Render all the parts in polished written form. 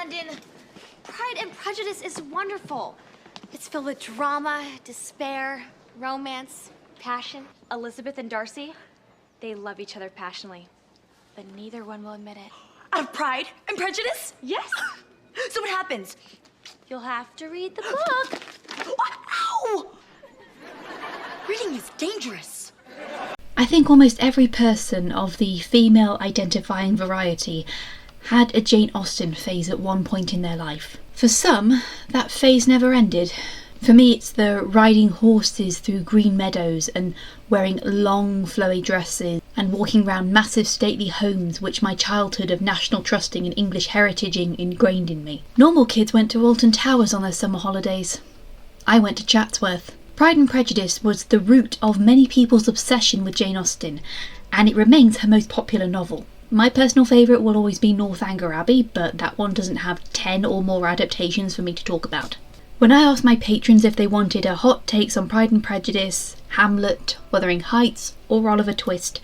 London. Pride and Prejudice is wonderful. It's filled with drama, despair, romance, passion. Elizabeth and Darcy, they love each other passionately, but neither one will admit it. Out of Pride and Prejudice? Yes. So what happens? You'll have to read the book. Ow! Reading is dangerous. I think almost every person of the female identifying variety had a Jane Austen phase at one point in their life. For some, that phase never ended. For me, it's the riding horses through green meadows and wearing long flowy dresses and walking around massive stately homes which my childhood of national trusting and English heritaging ingrained in me. Normal kids went to Alton Towers on their summer holidays. I went to Chatsworth. Pride and Prejudice was the root of many people's obsession with Jane Austen, and it remains her most popular novel. My personal favourite will always be Northanger Abbey, but that one doesn't have 10 or more adaptations for me to talk about. When I asked my patrons if they wanted a hot takes on Pride and Prejudice, Hamlet, Wuthering Heights, or Oliver Twist,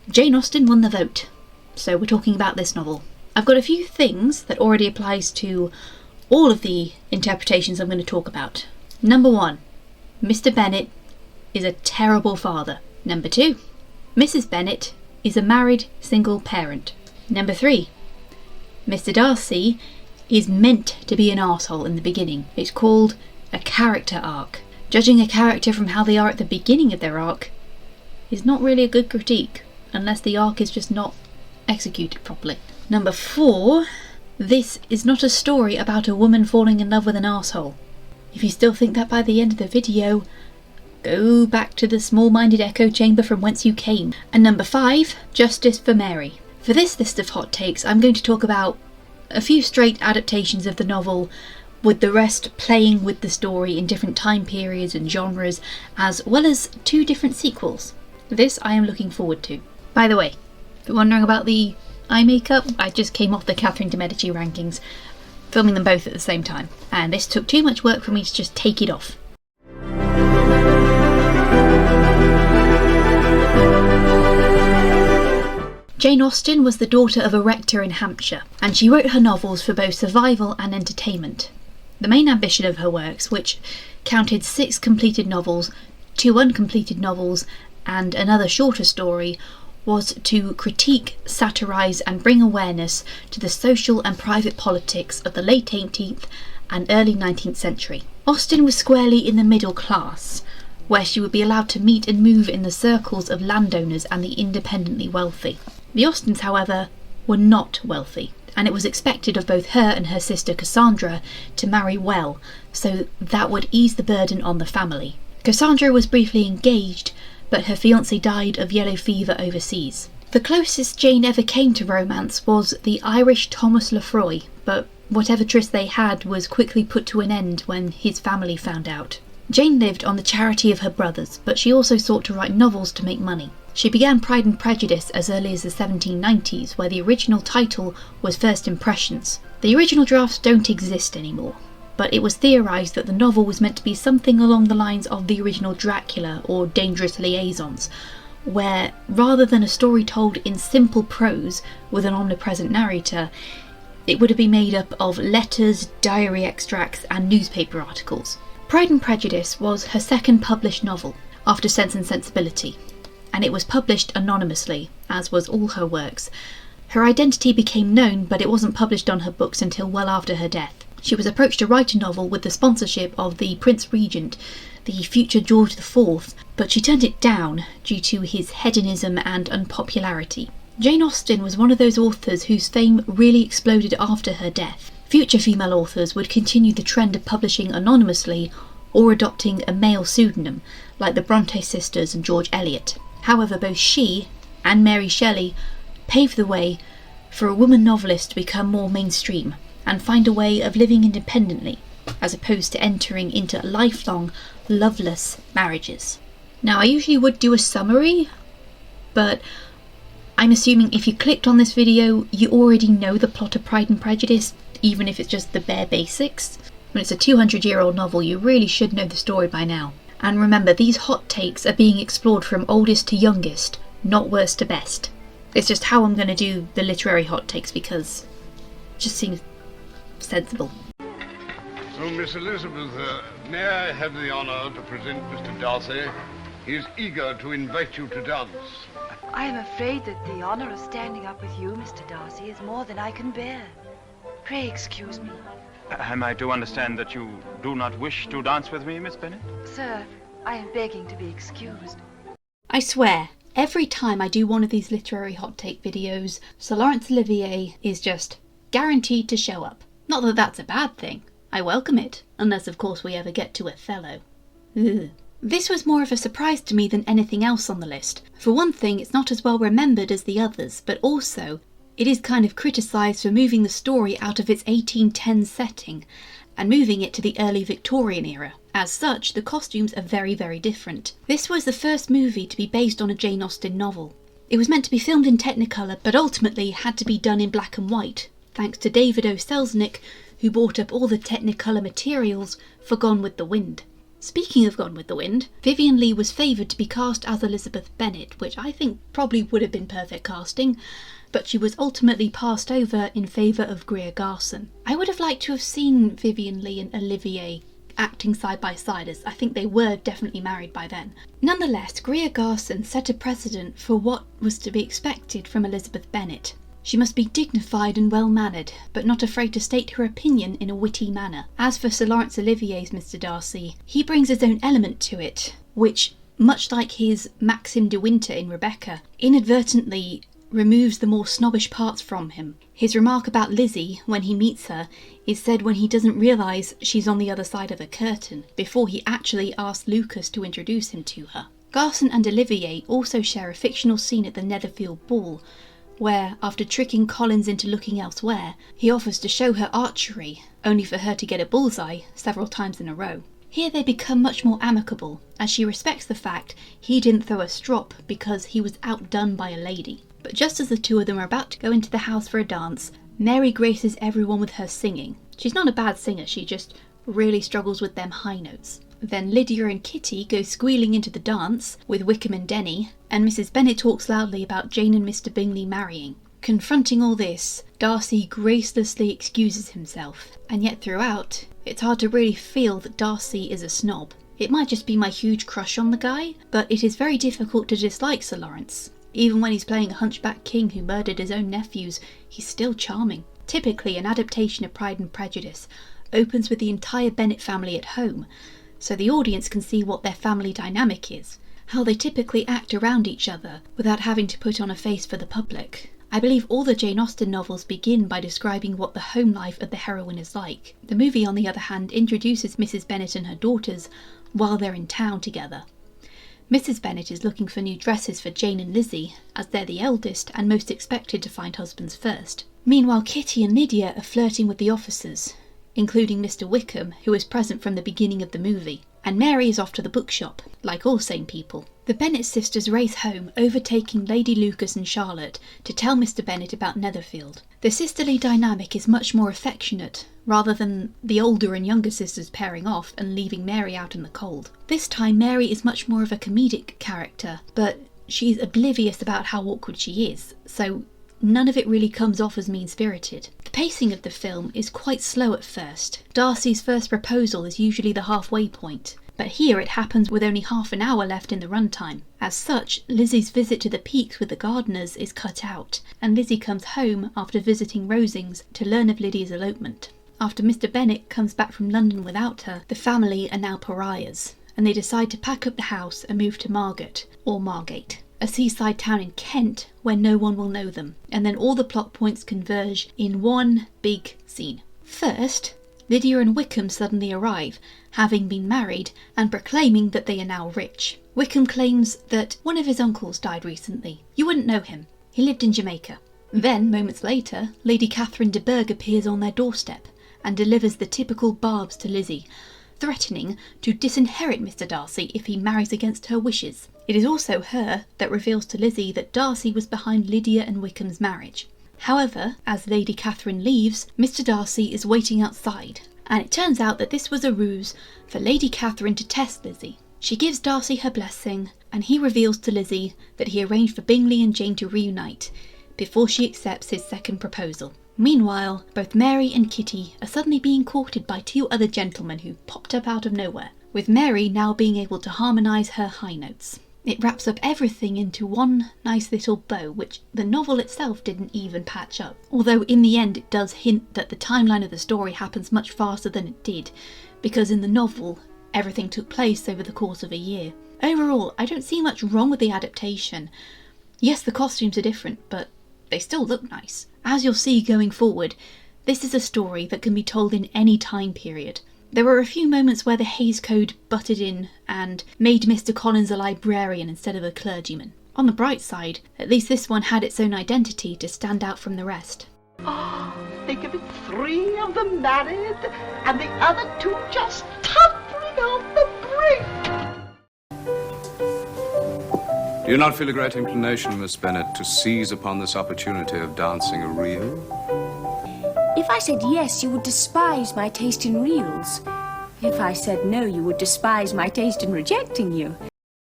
Jane Austen won the vote. So we're talking about this novel. I've got a few things that already applies to all of the interpretations I'm going to talk about. Number 1, Mr. Bennet is a terrible father. Number 2, Mrs. Bennet is a married single parent. Number 3, Mr. Darcy is meant to be an arsehole in the beginning. It's called a character arc. Judging a character from how they are at the beginning of their arc is not really a good critique, unless the arc is just not executed properly. Number 4, this is not a story about a woman falling in love with an arsehole. If you still think that by the end of the video, go back to the small-minded echo chamber from whence you came. And number 5, Justice for Mary. For this list of hot takes, I'm going to talk about a few straight adaptations of the novel, with the rest playing with the story in different time periods and genres, as well as 2 different sequels. This I am looking forward to. By the way, if you're wondering about the eye makeup, I just came off the Catherine de Medici rankings, filming them both at the same time, and this took too much work for me to just take it off. Jane Austen was the daughter of a rector in Hampshire, and she wrote her novels for both survival and entertainment. The main ambition of her works, which counted 6 completed novels, 2 uncompleted novels, and another shorter story, was to critique, satirise and bring awareness to the social and private politics of the late 18th and early 19th century. Austen was squarely in the middle class, where she would be allowed to meet and move in the circles of landowners and the independently wealthy. The Austens, however, were not wealthy, and it was expected of both her and her sister Cassandra to marry well, so that would ease the burden on the family. Cassandra was briefly engaged, but her fiancé died of yellow fever overseas. The closest Jane ever came to romance was the Irish Thomas Lefroy, but whatever tryst they had was quickly put to an end when his family found out. Jane lived on the charity of her brothers, but she also sought to write novels to make money. She began Pride and Prejudice as early as the 1790s, where the original title was First Impressions. The original drafts don't exist anymore, but it was theorised that the novel was meant to be something along the lines of the original Dracula or Dangerous Liaisons, where, rather than a story told in simple prose with an omnipresent narrator, it would have been made up of letters, diary extracts and newspaper articles. Pride and Prejudice was her second published novel, after Sense and Sensibility, and it was published anonymously, as was all her works. Her identity became known, but it wasn't published on her books until well after her death. She was approached to write a novel with the sponsorship of the Prince Regent, the future George IV, but she turned it down due to his hedonism and unpopularity. Jane Austen was one of those authors whose fame really exploded after her death. Future female authors would continue the trend of publishing anonymously or adopting a male pseudonym, like the Bronte sisters and George Eliot. However, both she and Mary Shelley paved the way for a woman novelist to become more mainstream and find a way of living independently, as opposed to entering into lifelong, loveless marriages. Now, I usually would do a summary, but I'm assuming if you clicked on this video, you already know the plot of Pride and Prejudice, even if it's just the bare basics. When it's a 200-year-old novel, you really should know the story by now. And remember, these hot takes are being explored from oldest to youngest, not worst to best. It's just how I'm going to do the literary hot takes, because it just seems sensible. So, Miss Elizabeth, may I have the honour to present Mr. Darcy? He is eager to invite you to dance. I am afraid that the honor of standing up with you, Mr. Darcy, is more than I can bear. Pray excuse me. Am I to understand that you do not wish to dance with me, Miss Bennet? Sir, I am begging to be excused. I swear, every time I do one of these literary hot take videos, Sir Laurence Olivier is just guaranteed to show up. Not that that's a bad thing. I welcome it, unless of course we ever get to Othello. Ugh. This was more of a surprise to me than anything else on the list. For one thing, it's not as well remembered as the others, but also it is kind of criticised for moving the story out of its 1810s setting and moving it to the early Victorian era. As such, the costumes are very, very different. This was the first movie to be based on a Jane Austen novel. It was meant to be filmed in Technicolor, but ultimately had to be done in black and white, thanks to David O. Selznick, who bought up all the Technicolor materials for Gone with the Wind. Speaking of Gone with the Wind, Vivien Leigh was favoured to be cast as Elizabeth Bennet, which I think probably would have been perfect casting, but she was ultimately passed over in favour of Greer Garson. I would have liked to have seen Vivien Leigh and Olivier acting side by side, as I think they were definitely married by then. Nonetheless, Greer Garson set a precedent for what was to be expected from Elizabeth Bennet. She must be dignified and well-mannered, but not afraid to state her opinion in a witty manner. As for Sir Laurence Olivier's Mr. Darcy, he brings his own element to it, which, much like his Maxim de Winter in Rebecca, inadvertently removes the more snobbish parts from him. His remark about Lizzie, when he meets her, is said when he doesn't realise she's on the other side of the curtain, before he actually asks Lucas to introduce him to her. Garson and Olivier also share a fictional scene at the Netherfield Ball, where, after tricking Collins into looking elsewhere, he offers to show her archery, only for her to get a bullseye several times in a row. Here they become much more amicable, as she respects the fact he didn't throw a strop because he was outdone by a lady. But just as the two of them are about to go into the house for a dance, Mary graces everyone with her singing. She's not a bad singer, she just really struggles with them high notes. Then Lydia and Kitty go squealing into the dance with Wickham and Denny, and Mrs. Bennet talks loudly about Jane and Mr. Bingley marrying. Confronting all this, Darcy gracelessly excuses himself, and yet throughout, it's hard to really feel that Darcy is a snob. It might just be my huge crush on the guy, but it is very difficult to dislike Sir Laurence. Even when he's playing a hunchback king who murdered his own nephews, he's still charming. Typically, an adaptation of Pride and Prejudice opens with the entire Bennet family at home, so the audience can see what their family dynamic is, how they typically act around each other without having to put on a face for the public. I believe all the Jane Austen novels begin by describing what the home life of the heroine is like. The movie, on the other hand, introduces Mrs. Bennet and her daughters while they're in town together. Mrs. Bennet is looking for new dresses for Jane and Lizzie, as they're the eldest and most expected to find husbands first. Meanwhile, Kitty and Lydia are flirting with the officers, including Mr. Wickham, who is present from the beginning of the movie, and Mary is off to the bookshop, like all sane people. The Bennet sisters race home, overtaking Lady Lucas and Charlotte to tell Mr. Bennet about Netherfield. The sisterly dynamic is much more affectionate, rather than the older and younger sisters pairing off and leaving Mary out in the cold. This time Mary is much more of a comedic character, but she's oblivious about how awkward she is, so none of it really comes off as mean-spirited. The pacing of the film is quite slow at first. Darcy's first proposal is usually the halfway point, but here it happens with only half an hour left in the runtime. As such, Lizzie's visit to the Peaks with the gardeners is cut out, and Lizzie comes home after visiting Rosings to learn of Lydia's elopement. After Mr. Bennet comes back from London without her, the family are now pariahs, and they decide to pack up the house and move to Margate, or Margate, a seaside town in Kent where no one will know them, and then all the plot points converge in one big scene. First, Lydia and Wickham suddenly arrive, having been married, and proclaiming that they are now rich. Wickham claims that one of his uncles died recently. You wouldn't know him. He lived in Jamaica. Then, moments later, Lady Catherine de Bourgh appears on their doorstep and delivers the typical barbs to Lizzie, threatening to disinherit Mr. Darcy if he marries against her wishes. It is also her that reveals to Lizzie that Darcy was behind Lydia and Wickham's marriage. However, as Lady Catherine leaves, Mr. Darcy is waiting outside, and it turns out that this was a ruse for Lady Catherine to test Lizzie. She gives Darcy her blessing, and he reveals to Lizzie that he arranged for Bingley and Jane to reunite before she accepts his second proposal. Meanwhile, both Mary and Kitty are suddenly being courted by two other gentlemen who popped up out of nowhere, with Mary now being able to harmonise her high notes. It wraps up everything into one nice little bow, which the novel itself didn't even patch up. Although in the end it does hint that the timeline of the story happens much faster than it did, because in the novel everything took place over the course of a year. Overall, I don't see much wrong with the adaptation. Yes, the costumes are different, but they still look nice. As you'll see going forward, this is a story that can be told in any time period. There were a few moments where the Hays Code butted in and made Mr. Collins a librarian instead of a clergyman. On the bright side, at least this one had its own identity to stand out from the rest. Think of it, 3 of them married, and the other 2 just toppling off the brink. Do you not feel a great inclination, Miss Bennet, to seize upon this opportunity of dancing a reel? If I said yes, you would despise my taste in reels. If I said no, you would despise my taste in rejecting you.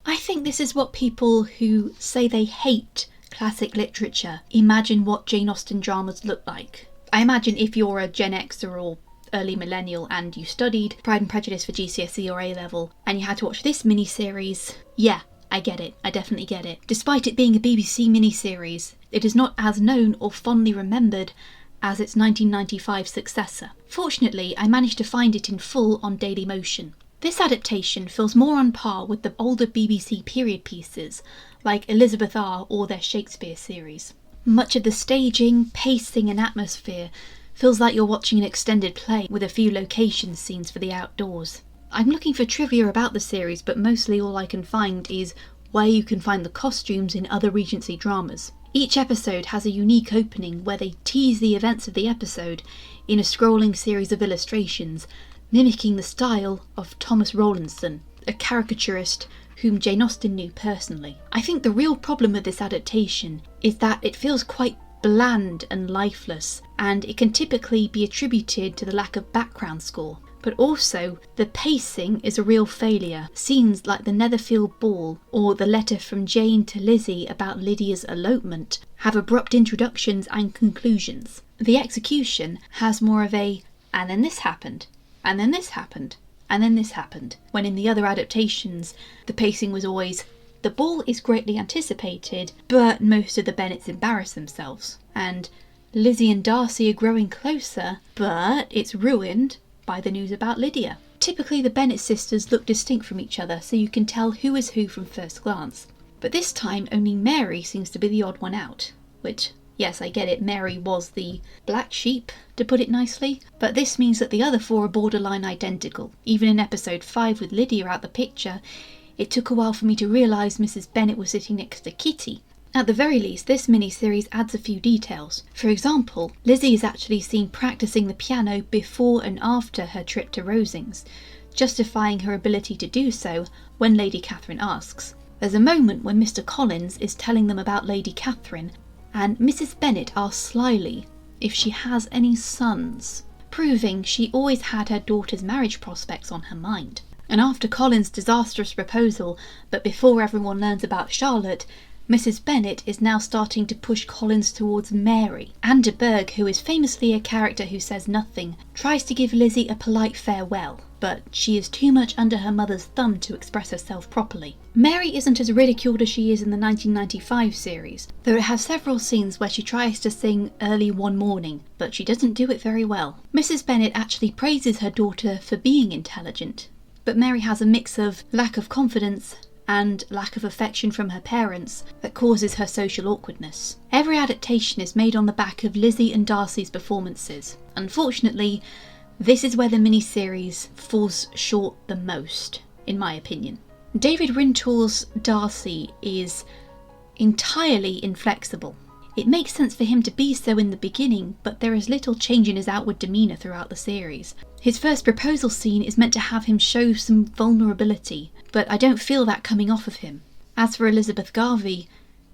I think this is what people who say they hate classic literature imagine what Jane Austen dramas look like. I imagine if you're a Gen Xer or early millennial and you studied Pride and Prejudice for GCSE or A-level and you had to watch this miniseries, yeah, I get it, I definitely get it. Despite it being a BBC miniseries, it is not as known or fondly remembered as its 1995 successor. Fortunately, I managed to find it in full on Daily Motion. This adaptation feels more on par with the older BBC period pieces, like Elizabeth R or their Shakespeare series. Much of the staging, pacing and atmosphere feels like you're watching an extended play with a few location scenes for the outdoors. I'm looking for trivia about the series, but mostly all I can find is where you can find the costumes in other Regency dramas. Each episode has a unique opening where they tease the events of the episode in a scrolling series of illustrations, mimicking the style of Thomas Rowlandson, a caricaturist whom Jane Austen knew personally. I think the real problem with this adaptation is that it feels quite bland and lifeless, and it can typically be attributed to the lack of background score. But also, the pacing is a real failure. Scenes like the Netherfield Ball or the letter from Jane to Lizzie about Lydia's elopement have abrupt introductions and conclusions. The execution has more of a, and then this happened, and then this happened, and then this happened, when in the other adaptations, the pacing was always, the ball is greatly anticipated, but most of the Bennets embarrass themselves, and Lizzie and Darcy are growing closer, but it's ruined by the news about Lydia. Typically the Bennet sisters look distinct from each other, so you can tell who is who from first glance. But this time only Mary seems to be the odd one out, which, yes, I get it, Mary was the black sheep, to put it nicely, but this means that the other 4 are borderline identical. Even in episode 5 with Lydia out the picture, it took a while for me to realise Mrs. Bennet was sitting next to Kitty. At the very least, this mini-series adds a few details. For example, Lizzie is actually seen practising the piano before and after her trip to Rosings, justifying her ability to do so when Lady Catherine asks. There's a moment when Mr. Collins is telling them about Lady Catherine, and Mrs. Bennet asks slyly if she has any sons, proving she always had her daughter's marriage prospects on her mind. And after Collins' disastrous proposal, but before everyone learns about Charlotte, Mrs. Bennet is now starting to push Collins towards Mary. Anne de Bourgh, who is famously a character who says nothing, tries to give Lizzie a polite farewell, but she is too much under her mother's thumb to express herself properly. Mary isn't as ridiculed as she is in the 1995 series, though it has several scenes where she tries to sing Early One Morning, but she doesn't do it very well. Mrs. Bennet actually praises her daughter for being intelligent, but Mary has a mix of lack of confidence and lack of affection from her parents that causes her social awkwardness. Every adaptation is made on the back of Lizzie and Darcy's performances. Unfortunately, this is where the miniseries falls short the most, in my opinion. David Rintoul's Darcy is entirely inflexible. It makes sense for him to be so in the beginning, but there is little change in his outward demeanour throughout the series. His first proposal scene is meant to have him show some vulnerability, but I don't feel that coming off of him. As for Elizabeth Garvey,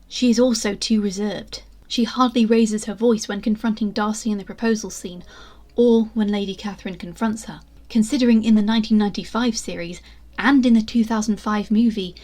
she is also too reserved. She hardly raises her voice when confronting Darcy in the proposal scene, or when Lady Catherine confronts her. Considering in the 1995 series, and in the 2005 movie,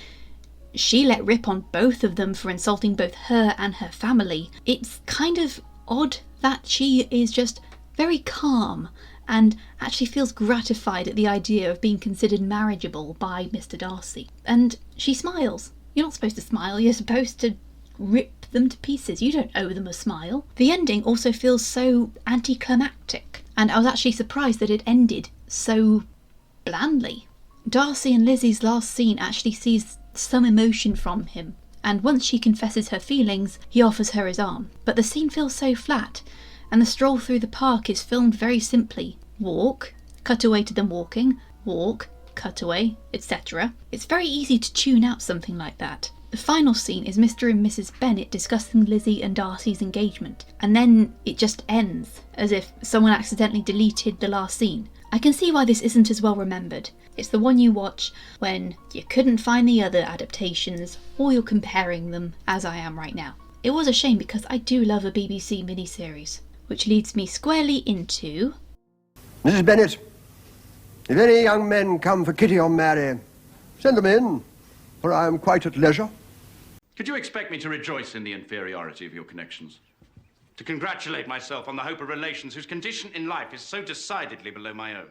she let rip on both of them for insulting both her and her family, it's kind of odd that she is just very calm and actually feels gratified at the idea of being considered marriageable by Mr. Darcy. And she smiles. You're not supposed to smile, you're supposed to rip them to pieces. You don't owe them a smile. The ending also feels so anticlimactic, and I was actually surprised that it ended so blandly. Darcy and Lizzie's last scene actually sees some emotion from him, and once she confesses her feelings, he offers her his arm. But the scene feels so flat, and the stroll through the park is filmed very simply. Walk, cut away to them walking, walk, cut away, etc. It's very easy to tune out something like that. The final scene is Mr. and Mrs. Bennet discussing Lizzie and Darcy's engagement, and then it just ends, as if someone accidentally deleted the last scene. I can see why this isn't as well remembered. It's the one you watch when you couldn't find the other adaptations, or you're comparing them, as I am right now. It was a shame because I do love a BBC miniseries, which leads me squarely into... Mrs. Bennet, if any young men come for Kitty or Mary, send them in, for I am quite at leisure. Could you expect me to rejoice in the inferiority of your connections? To congratulate myself on the hope of relations whose condition in life is so decidedly below my own?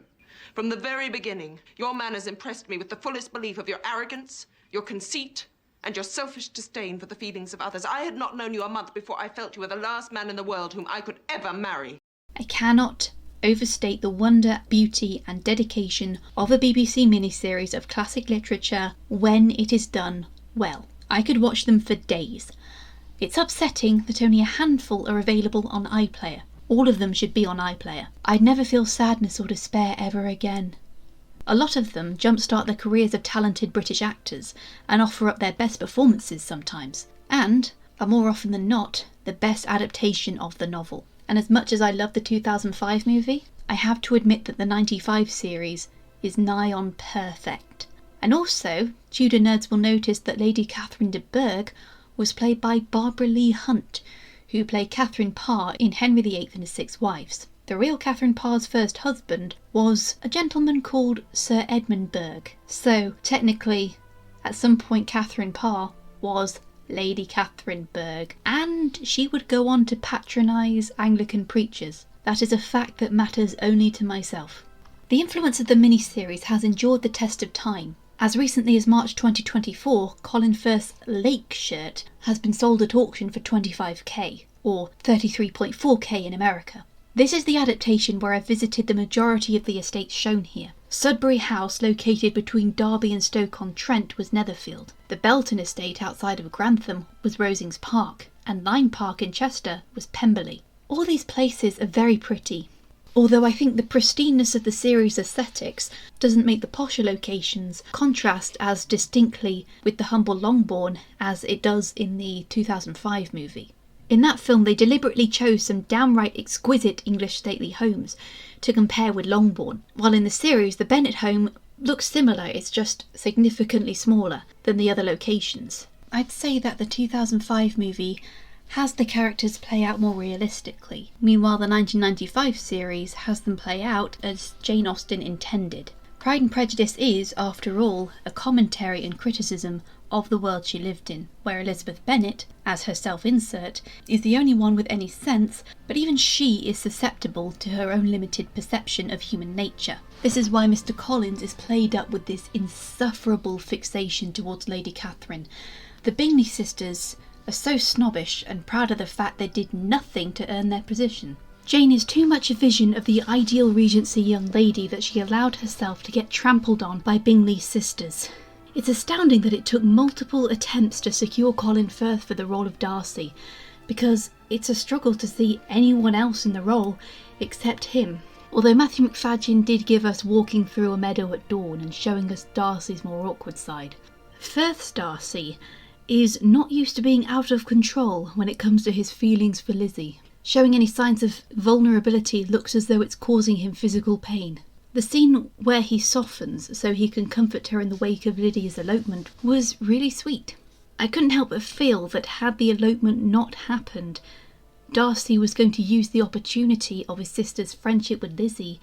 From the very beginning, your manners impressed me with the fullest belief of your arrogance, your conceit, and your selfish disdain for the feelings of others. I had not known you a month before I felt you were the last man in the world whom I could ever marry. I cannot overstate the wonder, beauty and dedication of a BBC miniseries of classic literature when it is done well. I could watch them for days. It's upsetting that only a handful are available on iPlayer. All of them should be on iPlayer. I'd never feel sadness or despair ever again. A lot of them jumpstart the careers of talented British actors and offer up their best performances sometimes, and are more often than not the best adaptation of the novel. And as much as I love the 2005 movie, I have to admit that the 95 series is nigh on perfect. And also, Tudor nerds will notice that Lady Catherine de Bourgh was played by Barbara Lee Hunt, who played Catherine Parr in Henry VIII and His Six Wives. The real Catherine Parr's first husband was a gentleman called Sir Edmund Bourgh. So, technically, at some point Catherine Parr was Lady Catherine Bourgh, and she would go on to patronise Anglican preachers. That is a fact that matters only to myself. The influence of the miniseries has endured the test of time. As recently as March 2024, Colin Firth's Lake shirt has been sold at auction for $25k, or $33.4k in America. This is the adaptation where I visited the majority of the estates shown here. Sudbury House, located between Derby and Stoke-on-Trent, was Netherfield. The Belton estate outside of Grantham was Rosings Park, and Lyme Park in Chester was Pemberley. All these places are very pretty, although I think the pristineness of the series' aesthetics doesn't make the posher locations contrast as distinctly with the humble Longbourn as it does in the 2005 movie. In that film they deliberately chose some downright exquisite English stately homes to compare with Longbourn, while in the series the Bennet home looks similar, it's just significantly smaller than the other locations. I'd say that the 2005 movie has the characters play out more realistically. Meanwhile, the 1995 series has them play out as Jane Austen intended. Pride and Prejudice is, after all, a commentary and criticism of the world she lived in, where Elizabeth Bennet, as her self-insert, is the only one with any sense, but even she is susceptible to her own limited perception of human nature. This is why Mr. Collins is played up with this insufferable fixation towards Lady Catherine. The Bingley sisters are so snobbish and proud of the fact they did nothing to earn their position. Jane is too much a vision of the ideal Regency young lady that she allowed herself to get trampled on by Bingley's sisters. It's astounding that it took multiple attempts to secure Colin Firth for the role of Darcy, because it's a struggle to see anyone else in the role except him. Although Matthew McFadyen did give us Walking Through a Meadow at Dawn and showing us Darcy's more awkward side, Firth's Darcy is not used to being out of control when it comes to his feelings for Lizzie. Showing any signs of vulnerability looks as though it's causing him physical pain. The scene where he softens so he can comfort her in the wake of Lydia's elopement was really sweet. I couldn't help but feel that had the elopement not happened, Darcy was going to use the opportunity of his sister's friendship with Lizzie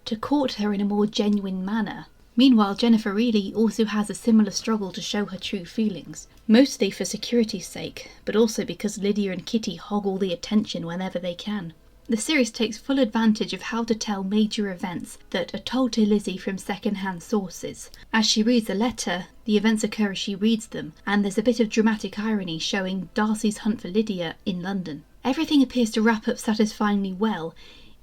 to court her in a more genuine manner. Meanwhile, Jennifer Reilly also has a similar struggle to show her true feelings, mostly for security's sake, but also because Lydia and Kitty hog all the attention whenever they can. The series takes full advantage of how to tell major events that are told to Lizzie from second-hand sources. As she reads a letter, the events occur as she reads them, and there's a bit of dramatic irony showing Darcy's hunt for Lydia in London. Everything appears to wrap up satisfyingly well,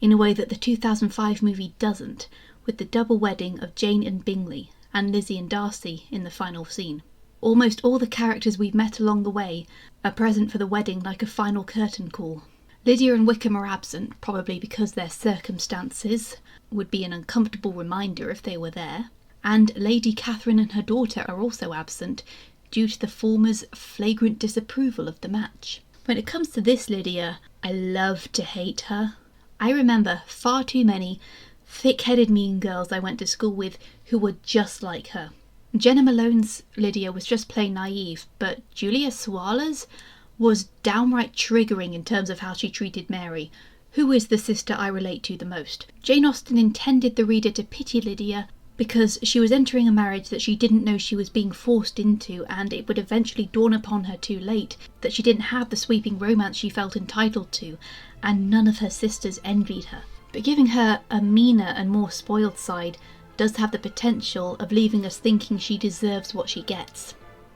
in a way that the 2005 movie doesn't, with the double wedding of Jane and Bingley, and Lizzie and Darcy in the final scene. Almost all the characters we've met along the way are present for the wedding like a final curtain call. Lydia and Wickham are absent, probably because their circumstances would be an uncomfortable reminder if they were there, and Lady Catherine and her daughter are also absent due to the former's flagrant disapproval of the match. When it comes to this Lydia, I love to hate her. I remember far too many thick-headed mean girls I went to school with who were just like her. Jenna Malone's Lydia was just plain naive, but Julia Sawalha's was downright triggering in terms of how she treated Mary, who is the sister I relate to the most. Jane Austen intended the reader to pity Lydia because she was entering a marriage that she didn't know she was being forced into, and it would eventually dawn upon her too late that she didn't have the sweeping romance she felt entitled to, and none of her sisters envied her. But giving her a meaner and more spoiled side does have the potential of leaving us thinking she deserves what she gets.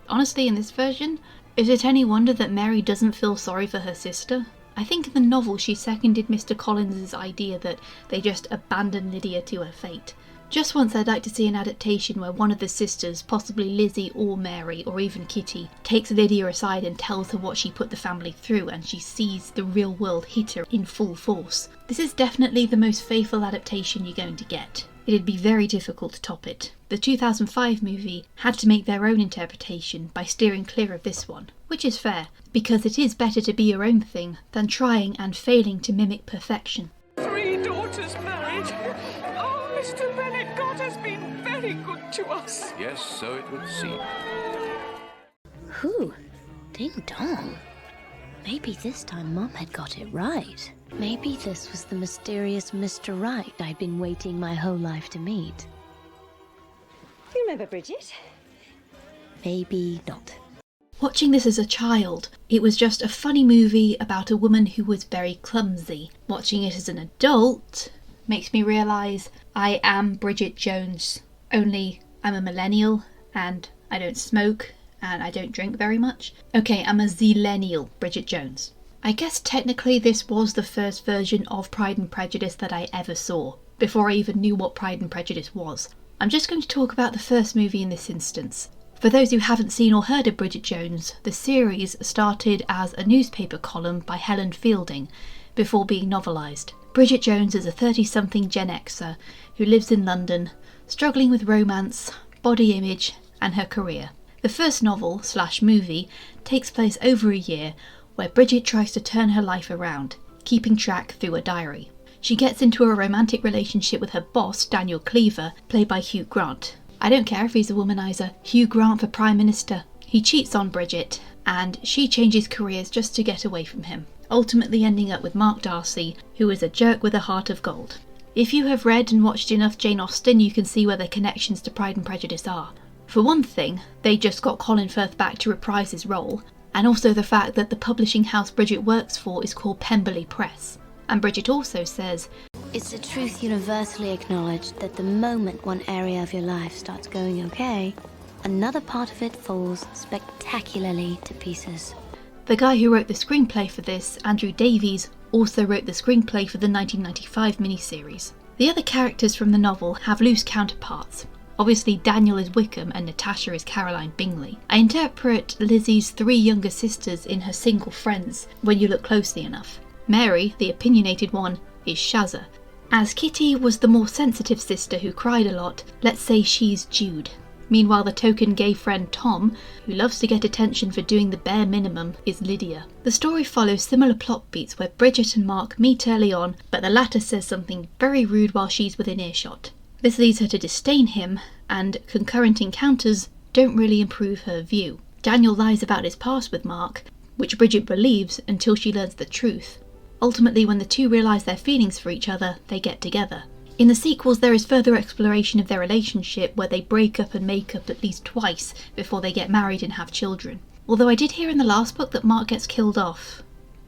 Honestly, in this version, is it any wonder that Mary doesn't feel sorry for her sister? I think in the novel she seconded Mr. Collins's idea that they just abandoned Lydia to her fate. Just once I'd like to see an adaptation where one of the sisters, possibly Lizzie or Mary or even Kitty, takes Lydia aside and tells her what she put the family through, and she sees the real world hit her in full force. This is definitely the most faithful adaptation you're going to get. It'd be very difficult to top it. The 2005 movie had to make their own interpretation by steering clear of this one, which is fair, because it is better to be your own thing than trying and failing to mimic perfection. 3 daughters married. Oh, Mr. Bennet, God has been very good to us. Yes, so it would seem. Whew, ding dong. Maybe this time Mum had got it right. Maybe this was the mysterious Mr. Right I'd been waiting my whole life to meet. You remember Bridget? Maybe not. Watching this as a child, it was just a funny movie about a woman who was very clumsy. Watching it as an adult makes me realise I am Bridget Jones, only I'm a millennial and I don't smoke and I don't drink very much. Okay, I'm a zillennial Bridget Jones. I guess technically this was the first version of Pride and Prejudice that I ever saw, before I even knew what Pride and Prejudice was. I'm just going to talk about the first movie in this instance. For those who haven't seen or heard of Bridget Jones, the series started as a newspaper column by Helen Fielding, before being novelised. Bridget Jones is a 30-something Gen Xer who lives in London, struggling with romance, body image and her career. The first novel/movie takes place over a year, where Bridget tries to turn her life around, keeping track through a diary. She gets into a romantic relationship with her boss, Daniel Cleaver, played by Hugh Grant. I don't care if he's a womanizer. Hugh Grant for Prime Minister. He cheats on Bridget, and she changes careers just to get away from him, ultimately ending up with Mark Darcy, who is a jerk with a heart of gold. If you have read and watched enough Jane Austen, you can see where the connections to Pride and Prejudice are. For one thing, they just got Colin Firth back to reprise his role, and also the fact that the publishing house Bridget works for is called Pemberley Press. And Bridget also says, It's a truth universally acknowledged that the moment one area of your life starts going okay, another part of it falls spectacularly to pieces. The guy who wrote the screenplay for this, Andrew Davies, also wrote the screenplay for the 1995 miniseries. The other characters from the novel have loose counterparts. Obviously Daniel is Wickham and Natasha is Caroline Bingley. I interpret Lizzie's 3 younger sisters in her single friends when you look closely enough. Mary, the opinionated one, is Shazza. As Kitty was the more sensitive sister who cried a lot, let's say she's Jude. Meanwhile, the token gay friend Tom, who loves to get attention for doing the bare minimum, is Lydia. The story follows similar plot beats where Bridget and Mark meet early on, but the latter says something very rude while she's within earshot. This leads her to disdain him, and concurrent encounters don't really improve her view. Daniel lies about his past with Mark, which Bridget believes until she learns the truth. Ultimately, when the two realise their feelings for each other, they get together. In the sequels, there is further exploration of their relationship where they break up and make up at least twice before they get married and have children. Although I did hear in the last book that Mark gets killed off.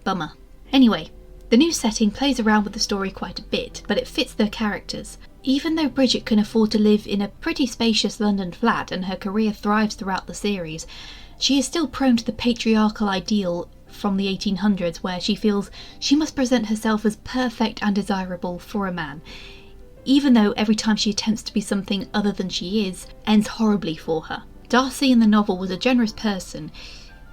Bummer. Anyway, The new setting plays around with the story quite a bit, but it fits their characters. Even though Bridget can afford to live in a pretty spacious London flat and her career thrives throughout the series, she is still prone to the patriarchal ideal from the 1800s where she feels she must present herself as perfect and desirable for a man, even though every time she attempts to be something other than she is, ends horribly for her. Darcy in the novel was a generous person,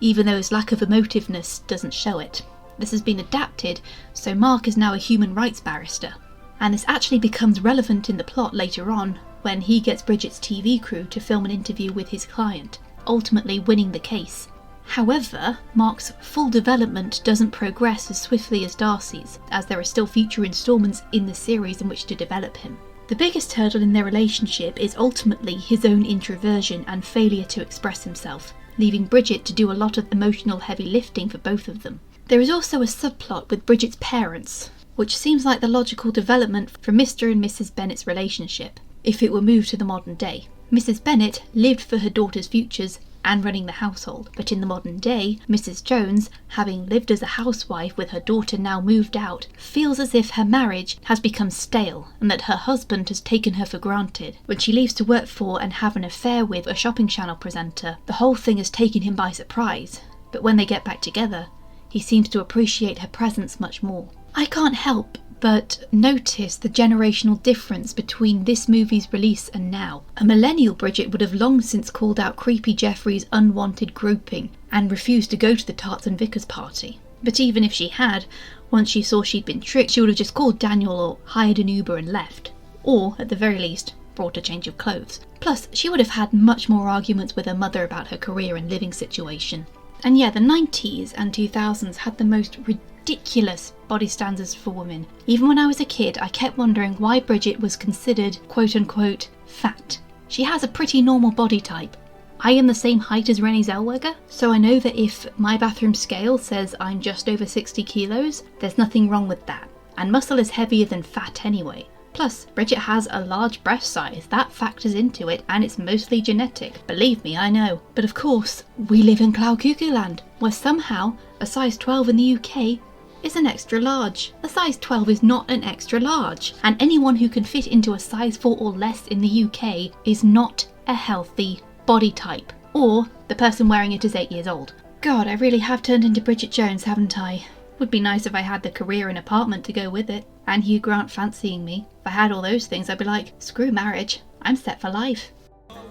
even though his lack of emotiveness doesn't show it. This has been adapted, so Mark is now a human rights barrister. And this actually becomes relevant in the plot later on, when he gets Bridget's TV crew to film an interview with his client, ultimately winning the case. However, Mark's full development doesn't progress as swiftly as Darcy's, as there are still future instalments in the series in which to develop him. The biggest hurdle in their relationship is ultimately his own introversion and failure to express himself, leaving Bridget to do a lot of emotional heavy lifting for both of them. There is also a subplot with Bridget's parents, which seems like the logical development for Mr. and Mrs. Bennet's relationship, if it were moved to the modern day. Mrs. Bennet lived for her daughter's futures and running the household, but in the modern day, Mrs. Jones, having lived as a housewife with her daughter now moved out, feels as if her marriage has become stale and that her husband has taken her for granted. When she leaves to work for and have an affair with a shopping channel presenter, the whole thing has taken him by surprise, but when they get back together, he seems to appreciate her presence much more. I can't help but notice the generational difference between this movie's release and now. A millennial Bridget would have long since called out creepy Jeffrey's unwanted groping and refused to go to the Tarts and Vickers party. But even if she had, once she saw she'd been tricked, she would have just called Daniel or hired an Uber and left. Or, at the very least, brought a change of clothes. Plus, she would have had much more arguments with her mother about her career and living situation. And yeah, the 90s and 2000s had the most ridiculous body standards for women. Even when I was a kid, I kept wondering why Bridget was considered quote-unquote fat. She has a pretty normal body type. I am the same height as Renée Zellweger, so I know that if my bathroom scale says I'm just over 60 kilos, there's nothing wrong with that. And muscle is heavier than fat anyway. Plus, Bridget has a large breast size, that factors into it, and it's mostly genetic. Believe me, I know. But of course, we live in Cloud Cuckoo Land, where somehow a size 12 in the UK is an extra large. A size 12 is not an extra large, and anyone who can fit into a size 4 or less in the UK is not a healthy body type, or the person wearing it is 8 years old. God, I really have turned into Bridget Jones, haven't I? Would be nice if I had the career and apartment to go with it, and Hugh Grant fancying me. If I had all those things, I'd be like, screw marriage, I'm set for life.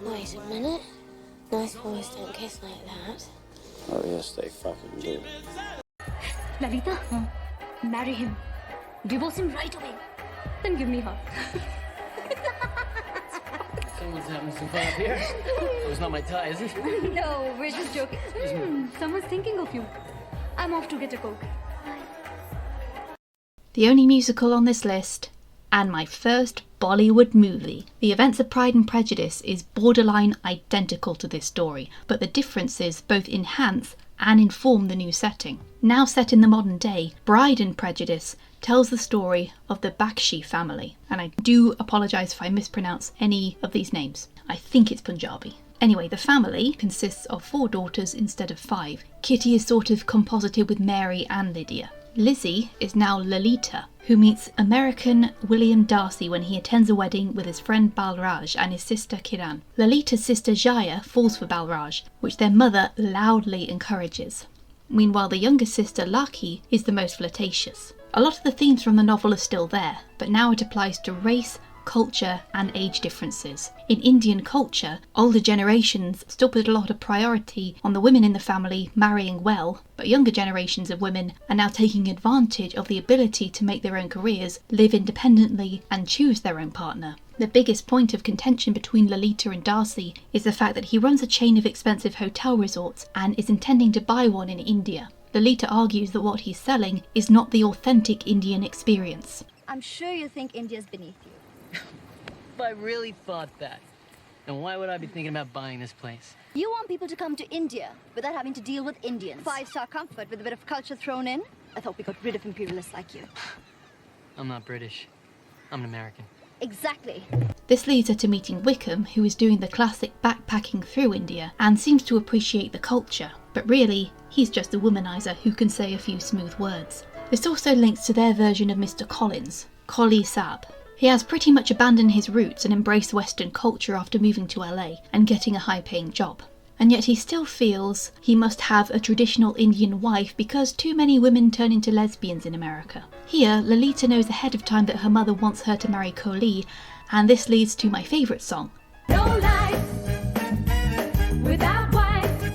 Wait a minute. Nice boys don't kiss like that. Oh yes, they fucking do. Lalita, marry him. Divorce him right away. Then give me her. Someone's having some fun up here. Oh, it's not my tie, is it? No, we're just joking. Someone's thinking of you. I'm off to get a Coke. The only musical on this list, and my first Bollywood movie. The events of Pride and Prejudice is borderline identical to this story, but the differences both enhance and inform the new setting. Now set in the modern day, Bride and Prejudice tells the story of the Bakshi family, and I do apologise if I mispronounce any of these names. I think it's Punjabi. Anyway, the family consists of 4 daughters instead of 5. Kitty is sort of composited with Mary and Lydia. Lizzie is now Lalita, who meets American William Darcy when he attends a wedding with his friend Balraj and his sister Kiran. Lalita's sister Jaya falls for Balraj, which their mother loudly encourages. Meanwhile, the younger sister Laki is the most flirtatious. A lot of the themes from the novel are still there, but now it applies to race, culture and age differences. In Indian culture, older generations still put a lot of priority on the women in the family marrying well, but younger generations of women are now taking advantage of the ability to make their own careers, live independently and choose their own partner. The biggest point of contention between Lalita and Darcy is the fact that he runs a chain of expensive hotel resorts and is intending to buy one in India. Lalita argues that what he's selling is not the authentic Indian experience. I'm sure you think India's beneath you. I really thought that. And why would I be thinking about buying this place? You want people to come to India without having to deal with Indians. 5-star comfort with a bit of culture thrown in. I thought we got rid of imperialists like you. I'm not British. I'm an American. Exactly. This leads her to meeting Wickham, who is doing the classic backpacking through India and seems to appreciate the culture. But really, he's just a womanizer who can say a few smooth words. This also links to their version of Mr. Collins, Collie Sab. He has pretty much abandoned his roots and embraced Western culture after moving to LA and getting a high-paying job. And yet he still feels he must have a traditional Indian wife because too many women turn into lesbians in America. Here, Lolita knows ahead of time that her mother wants her to marry Collie, and this leads to my favourite song. No life without wife.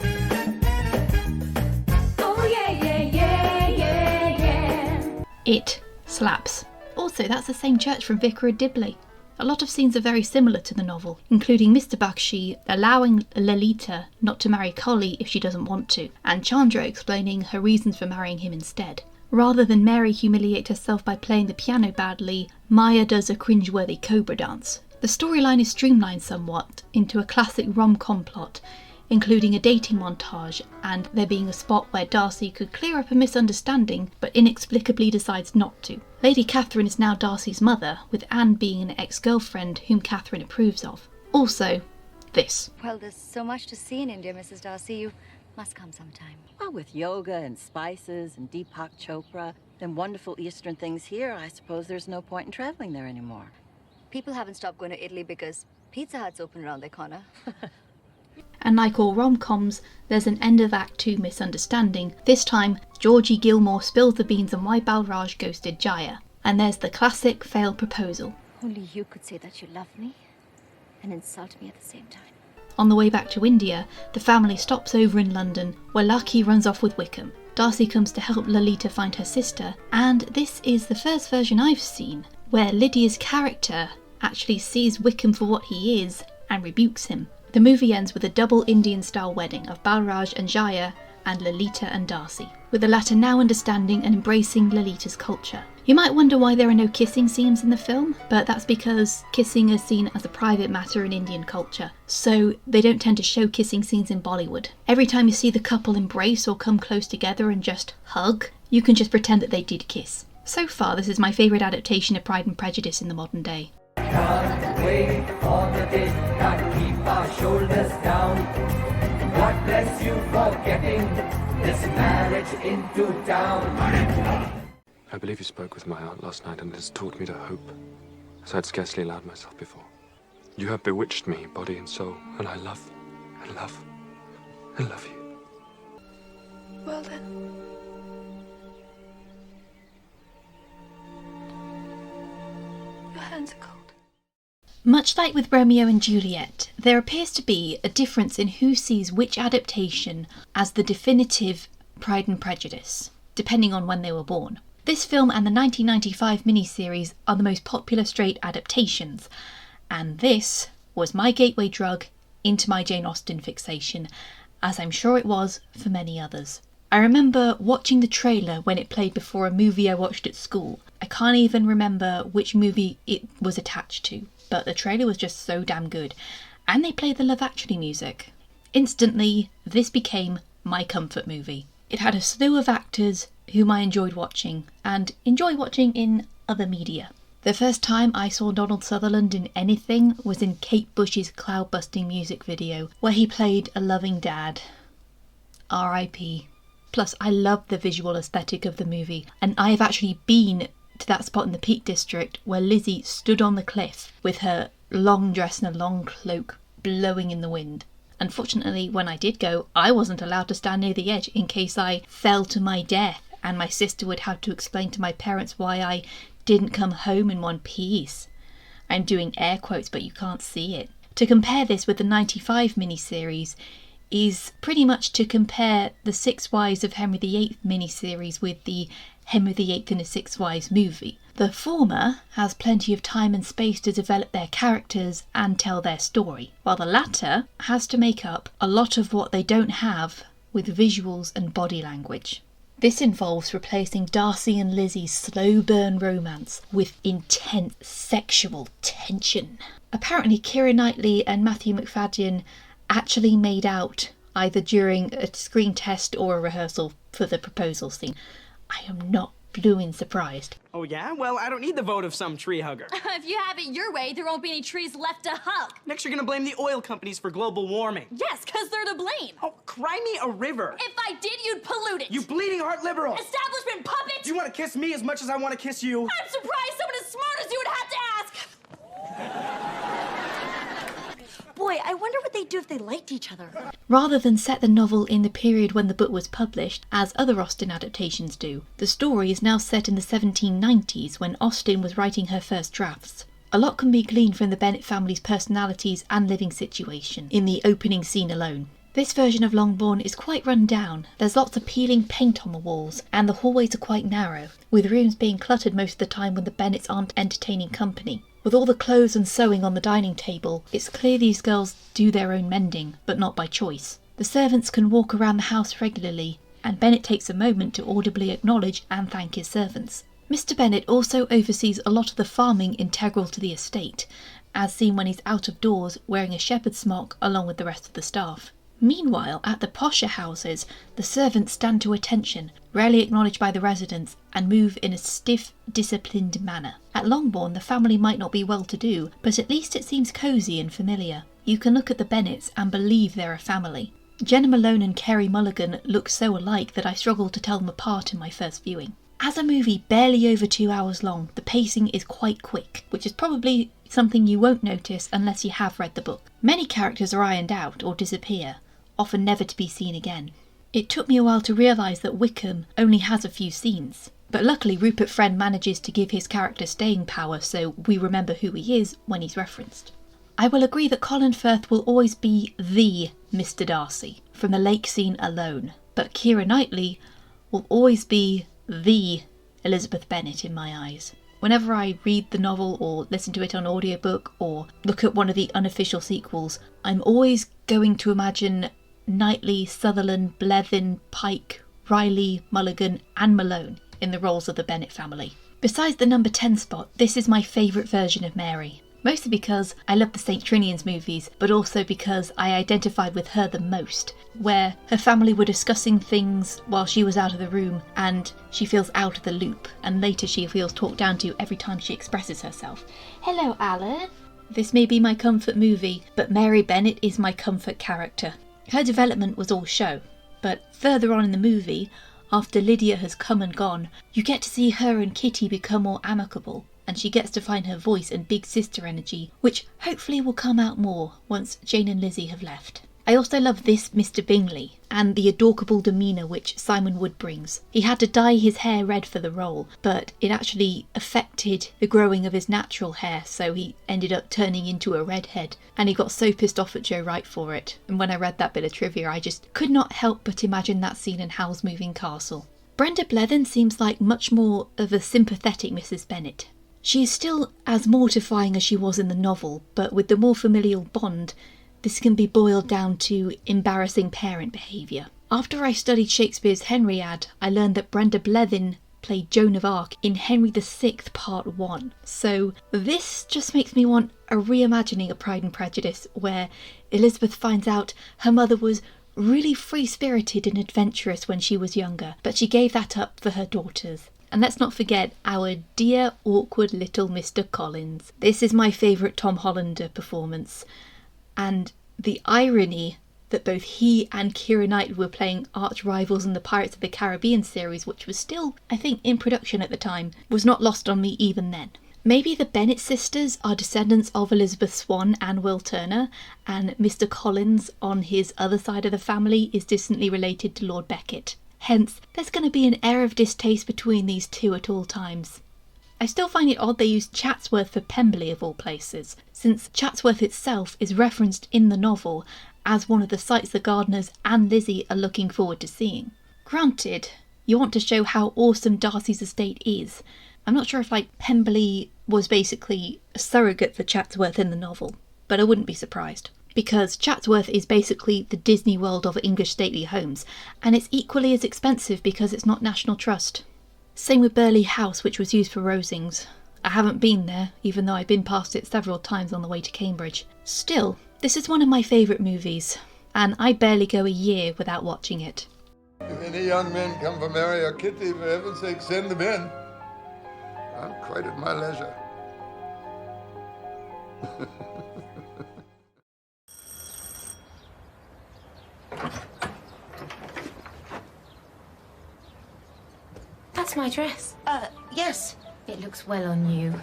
Oh yeah, yeah, yeah, yeah, yeah. It slaps. Also, that's the same church from Vicar of Dibley. A lot of scenes are very similar to the novel, including Mr. Bakshi allowing Lolita not to marry Collie if she doesn't want to, and Chandra explaining her reasons for marrying him instead. Rather than Mary humiliate herself by playing the piano badly, Maya does a cringeworthy cobra dance. The storyline is streamlined somewhat into a classic rom-com plot, including a dating montage and there being a spot where Darcy could clear up a misunderstanding but inexplicably decides not to. Lady Catherine is now Darcy's mother, with Anne being an ex-girlfriend whom Catherine approves of. Also, this. Well, there's so much to see in India, Mrs. Darcy. You must come sometime. Well, with yoga and spices and Deepak Chopra and wonderful Eastern things here, I suppose there's no point in traveling there anymore. People haven't stopped going to Italy because Pizza Hut's open around the corner. And like all rom-coms, there's an end of Act 2 misunderstanding. This time, Georgie Gilmore spills the beans on why Balraj ghosted Jaya. And there's the classic failed proposal. Only you could say that you love me and insult me at the same time. On the way back to India, the family stops over in London, where Lucky runs off with Wickham. Darcy comes to help Lolita find her sister, and this is the first version I've seen, where Lydia's character actually sees Wickham for what he is and rebukes him. The movie ends with a double Indian-style wedding of Balraj and Jaya and Lolita and Darcy, with the latter now understanding and embracing Lolita's culture. You might wonder why there are no kissing scenes in the film, but that's because kissing is seen as a private matter in Indian culture, so they don't tend to show kissing scenes in Bollywood. Every time you see the couple embrace or come close together and just hug, you can just pretend that they did kiss. So far, this is my favourite adaptation of Pride and Prejudice in the modern day. Can't wait for the day, can't keep our shoulders down. God bless you for getting this marriage into town. I believe you spoke with my aunt last night, and it has taught me to hope, as I'd scarcely allowed myself before. You have bewitched me, body and soul, and I love, and love, and love you. Well then. Your hands are cold. Much like with Romeo and Juliet, there appears to be a difference in who sees which adaptation as the definitive Pride and Prejudice, depending on when they were born. This film and the 1995 miniseries are the most popular straight adaptations, and this was my gateway drug into my Jane Austen fixation, as I'm sure it was for many others. I remember watching the trailer when it played before a movie I watched at school. I can't even remember which movie it was attached to, but the trailer was just so damn good, and they played the Love Actually music. Instantly, this became my comfort movie. It had a slew of actors whom I enjoyed watching, and enjoy watching in other media. The first time I saw Donald Sutherland in anything was in Kate Bush's Cloud-Busting music video, where he played a loving dad. R.I.P. Plus, I love the visual aesthetic of the movie, and I have actually been to that spot in the Peak District where Lizzie stood on the cliff with her long dress and a long cloak blowing in the wind. Unfortunately, when I did go, I wasn't allowed to stand near the edge in case I fell to my death, and my sister would have to explain to my parents why I didn't come home in one piece. I'm doing air quotes, but you can't see it. To compare this with the 95 miniseries is pretty much to compare the Six Wives of Henry VIII miniseries with the Henry VIII and his Six Wives movie. The former has plenty of time and space to develop their characters and tell their story, while the latter has to make up a lot of what they don't have with visuals and body language. This involves replacing Darcy and Lizzie's slow burn romance with intense sexual tension. Apparently Keira Knightley and Matthew McFadden actually made out either during a screen test or a rehearsal for the proposal scene. I am not blooming surprised. Oh, yeah? Well, I don't need the vote of some tree hugger. If you have it your way, there won't be any trees left to hug. Next, you're gonna blame the oil companies for global warming. Yes, because they're to blame. Oh, cry me a river. If I did, you'd pollute it. You bleeding heart liberal. Establishment puppet. You want to kiss me as much as I want to kiss you? I'm surprised someone as smart as you would have to ask. Boy, I wonder what they'd do if they liked each other. Rather than set the novel in the period when the book was published, as other Austen adaptations do, the story is now set in the 1790s when Austen was writing her first drafts. A lot can be gleaned from the Bennet family's personalities and living situation in the opening scene alone. This version of Longbourn is quite run down. There's lots of peeling paint on the walls, and the hallways are quite narrow, with rooms being cluttered most of the time when the Bennets aren't entertaining company. With all the clothes and sewing on the dining table, it's clear these girls do their own mending, but not by choice. The servants can walk around the house regularly, and Bennet takes a moment to audibly acknowledge and thank his servants. Mr. Bennet also oversees a lot of the farming integral to the estate, as seen when he's out of doors wearing a shepherd's smock along with the rest of the staff. Meanwhile, at the posher houses, the servants stand to attention, rarely acknowledged by the residents, and move in a stiff, disciplined manner. At Longbourn, the family might not be well-to-do, but at least it seems cosy and familiar. You can look at the Bennets and believe they're a family. Jenna Malone and Carey Mulligan look so alike that I struggled to tell them apart in my first viewing. As a movie barely over 2 hours long, the pacing is quite quick, which is probably something you won't notice unless you have read the book. Many characters are ironed out or disappear, often never to be seen again. It took me a while to realise that Wickham only has a few scenes, but luckily Rupert Friend manages to give his character staying power so we remember who he is when he's referenced. I will agree that Colin Firth will always be the Mr. Darcy, from the lake scene alone, but Keira Knightley will always be the Elizabeth Bennet in my eyes. Whenever I read the novel or listen to it on audiobook or look at one of the unofficial sequels, I'm always going to imagine Knightley, Sutherland, Blethyn, Pike, Riley, Mulligan and Malone in the roles of the Bennet family. Besides the number 10 spot, this is my favourite version of Mary. Mostly because I love the St. Trinian's movies, but also because I identified with her the most, where her family were discussing things while she was out of the room and she feels out of the loop, and later she feels talked down to every time she expresses herself. Hello, Alan. This may be my comfort movie, but Mary Bennet is my comfort character. Her development was all show, but further on in the movie, after Lydia has come and gone, you get to see her and Kitty become more amicable, and she gets to find her voice and big sister energy, which hopefully will come out more once Jane and Lizzie have left. I also love this Mr. Bingley, and the adorable demeanour which Simon Wood brings. He had to dye his hair red for the role, but it actually affected the growing of his natural hair, so he ended up turning into a redhead, and he got so pissed off at Joe Wright for it. And when I read that bit of trivia, I just could not help but imagine that scene in Howl's Moving Castle. Brenda Blethyn seems like much more of a sympathetic Mrs. Bennet. She is still as mortifying as she was in the novel, but with the more familial bond, this can be boiled down to embarrassing parent behaviour. After I studied Shakespeare's Henriade, I learned that Brenda Blethyn played Joan of Arc in Henry VI Part 1. So this just makes me want a reimagining of Pride and Prejudice, where Elizabeth finds out her mother was really free-spirited and adventurous when she was younger, but she gave that up for her daughters. And let's not forget our dear, awkward little Mr. Collins. This is my favourite Tom Hollander performance. And the irony that both he and Keira Knightley were playing arch rivals in the Pirates of the Caribbean series, which was still, I think, in production at the time, was not lost on me even then. Maybe the Bennet sisters are descendants of Elizabeth Swann and Will Turner, and Mr. Collins on his other side of the family is distantly related to Lord Becket. Hence, there's going to be an air of distaste between these two at all times. I still find it odd they used Chatsworth for Pemberley of all places, since Chatsworth itself is referenced in the novel as one of the sights the gardeners and Lizzie are looking forward to seeing. Granted, you want to show how awesome Darcy's estate is. I'm not sure if Pemberley was basically a surrogate for Chatsworth in the novel, but I wouldn't be surprised. Because Chatsworth is basically the Disney World of English stately homes, and it's equally as expensive because it's not National Trust. Same with Burley House, which was used for Rosings. I haven't been there, even though I've been past it several times on the way to Cambridge. Still, this is one of my favourite movies, and I barely go a year without watching it. If any young men come for Mary or Kitty, for heaven's sake, send them in. I'm quite at my leisure. That's my dress. Yes. It looks well on you.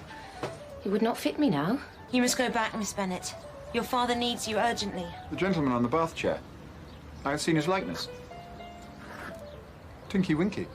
It would not fit me now. You must go back, Miss Bennet. Your father needs you urgently. The gentleman on the bath chair. I had seen his likeness. Tinky Winky.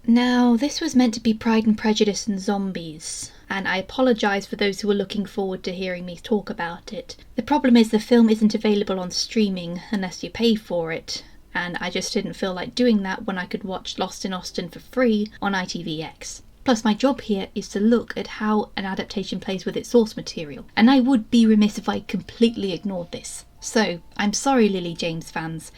Now, this was meant to be Pride and Prejudice and zombies, and I apologise for those who are looking forward to hearing me talk about it. The problem is the film isn't available on streaming unless you pay for it, and I just didn't feel like doing that when I could watch Lost in Austen for free on ITVX. Plus, my job here is to look at how an adaptation plays with its source material, and I would be remiss if I completely ignored this. So, I'm sorry, Lily James fans.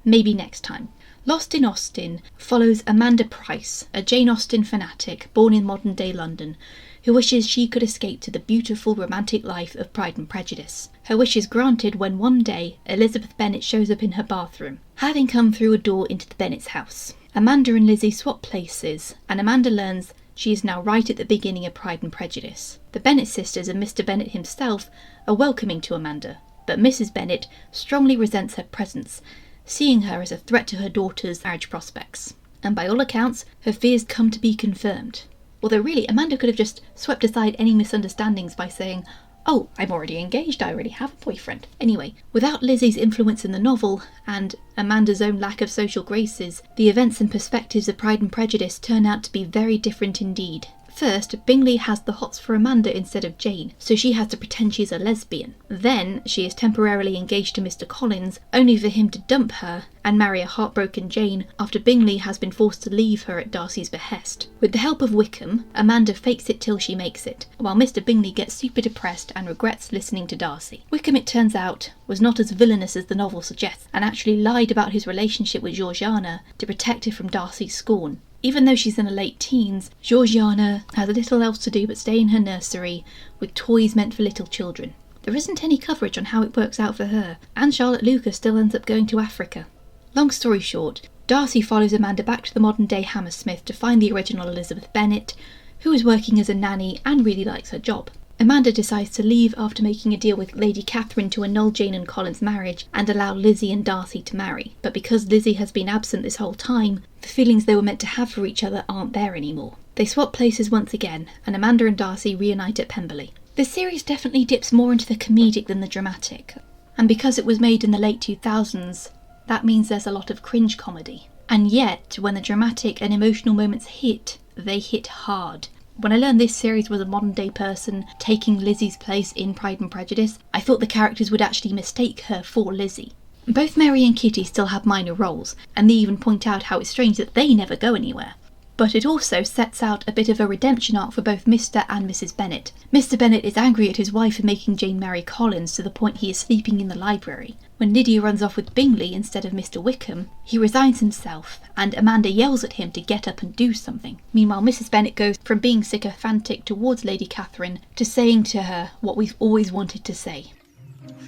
Maybe next time. Lost in Austen follows Amanda Price, a Jane Austen fanatic born in modern-day London, who wishes she could escape to the beautiful romantic life of Pride and Prejudice. Her wish is granted when one day Elizabeth Bennet shows up in her bathroom, having come through a door into the Bennets' house. Amanda and Lizzie swap places, and Amanda learns she is now right at the beginning of Pride and Prejudice. The Bennet sisters and Mr. Bennet himself are welcoming to Amanda, but Mrs. Bennet strongly resents her presence, seeing her as a threat to her daughter's marriage prospects. And by all accounts, her fears come to be confirmed. Although really, Amanda could have just swept aside any misunderstandings by saying, "Oh, I'm already engaged, I already have a boyfriend." Anyway, without Lizzie's influence in the novel, and Amanda's own lack of social graces, the events and perspectives of Pride and Prejudice turn out to be very different indeed. First, Bingley has the hots for Amanda instead of Jane, so she has to pretend she's a lesbian. Then, she is temporarily engaged to Mr. Collins, only for him to dump her and marry a heartbroken Jane after Bingley has been forced to leave her at Darcy's behest. With the help of Wickham, Amanda fakes it till she makes it, while Mr. Bingley gets super depressed and regrets listening to Darcy. Wickham, it turns out, was not as villainous as the novel suggests, and actually lied about his relationship with Georgiana to protect her from Darcy's scorn. Even though she's in her late teens, Georgiana has little else to do but stay in her nursery with toys meant for little children. There isn't any coverage on how it works out for her, and Charlotte Lucas still ends up going to Africa. Long story short, Darcy follows Amanda back to the modern-day Hammersmith to find the original Elizabeth Bennet, who is working as a nanny and really likes her job. Amanda decides to leave after making a deal with Lady Catherine to annul Jane and Colin's marriage and allow Lizzie and Darcy to marry. But because Lizzie has been absent this whole time, the feelings they were meant to have for each other aren't there anymore. They swap places once again, and Amanda and Darcy reunite at Pemberley. The series definitely dips more into the comedic than the dramatic, and because it was made in the late 2000s, that means there's a lot of cringe comedy. And yet, when the dramatic and emotional moments hit, they hit hard. When I learned this series was a modern-day person taking Lizzie's place in Pride and Prejudice, I thought the characters would actually mistake her for Lizzie. Both Mary and Kitty still have minor roles, and they even point out how it's strange that they never go anywhere. But it also sets out a bit of a redemption arc for both Mr. and Mrs. Bennet. Mr. Bennet is angry at his wife for making Jane marry Collins to the point he is sleeping in the library. When Lydia runs off with Bingley instead of Mr. Wickham, he resigns himself, and Amanda yells at him to get up and do something. Meanwhile, Mrs. Bennet goes from being sycophantic towards Lady Catherine to saying to her what we've always wanted to say.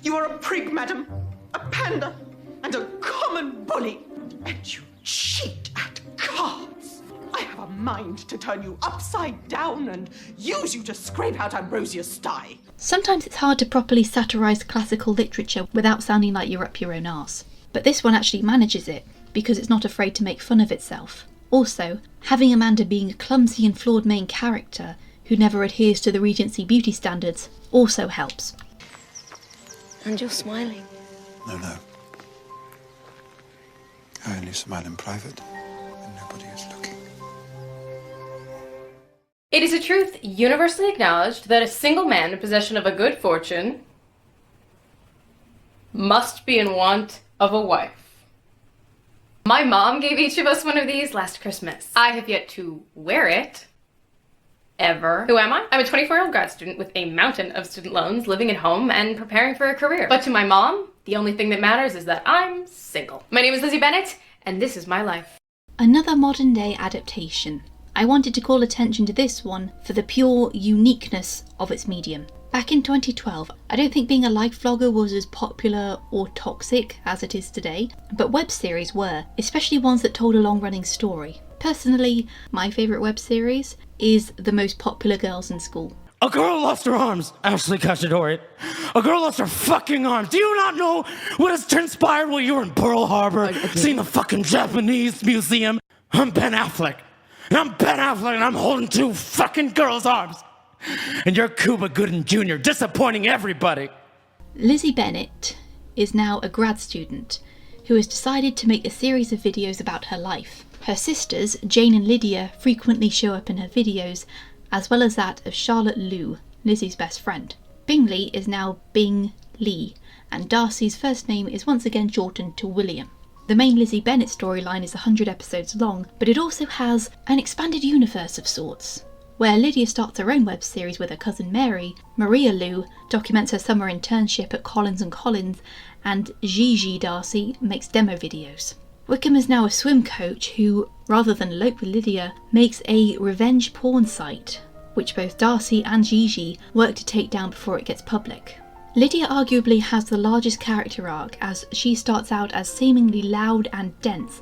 You are a prig, madam, a pander, and a common bully, and you cheat at cards. I have a mind to turn you upside down and use you to scrape out Ambrosia's sty. Sometimes it's hard to properly satirise classical literature without sounding like you're up your own arse. But this one actually manages it, because it's not afraid to make fun of itself. Also, having Amanda being a clumsy and flawed main character who never adheres to the Regency beauty standards also helps. And you're smiling. No. I only smile in private when nobody is looking. It is a truth universally acknowledged that a single man in possession of a good fortune must be in want of a wife. My mom gave each of us one of these last Christmas. I have yet to wear it. Ever. Who am I? I'm a 24-year-old grad student with a mountain of student loans, living at home and preparing for a career. But to my mom, the only thing that matters is that I'm single. My name is Lizzie Bennet, and this is my life. Another modern-day adaptation. I wanted to call attention to this one for the pure uniqueness of its medium. Back in 2012, I don't think being a life vlogger was as popular or toxic as it is today, but web series were, especially ones that told a long-running story. Personally, my favourite web series is The Most Popular Girls in School. A girl lost her arms, Ashley Cacciatore. A girl lost her fucking arms. Do you not know what has transpired while you were in Pearl Harbor, seeing the fucking Japanese museum? I'm Ben Affleck. And I'm holding 2 fucking girls' arms. And you're Cuba Gooding Jr., disappointing everybody. Lizzie Bennet is now a grad student who has decided to make a series of videos about her life. Her sisters, Jane and Lydia, frequently show up in her videos, as well as that of Charlotte Liu, Lizzie's best friend. Bingley is now Bing Lee, and Darcy's first name is once again shortened to William. The main Lizzie Bennet storyline is 100 episodes long, but it also has an expanded universe of sorts, where Lydia starts her own web series with her cousin Mary, Maria Liu documents her summer internship at Collins & Collins, and Gigi Darcy makes demo videos. Wickham is now a swim coach who, rather than elope with Lydia, makes a revenge porn site, which both Darcy and Gigi work to take down before it gets public. Lydia arguably has the largest character arc, as she starts out as seemingly loud and dense,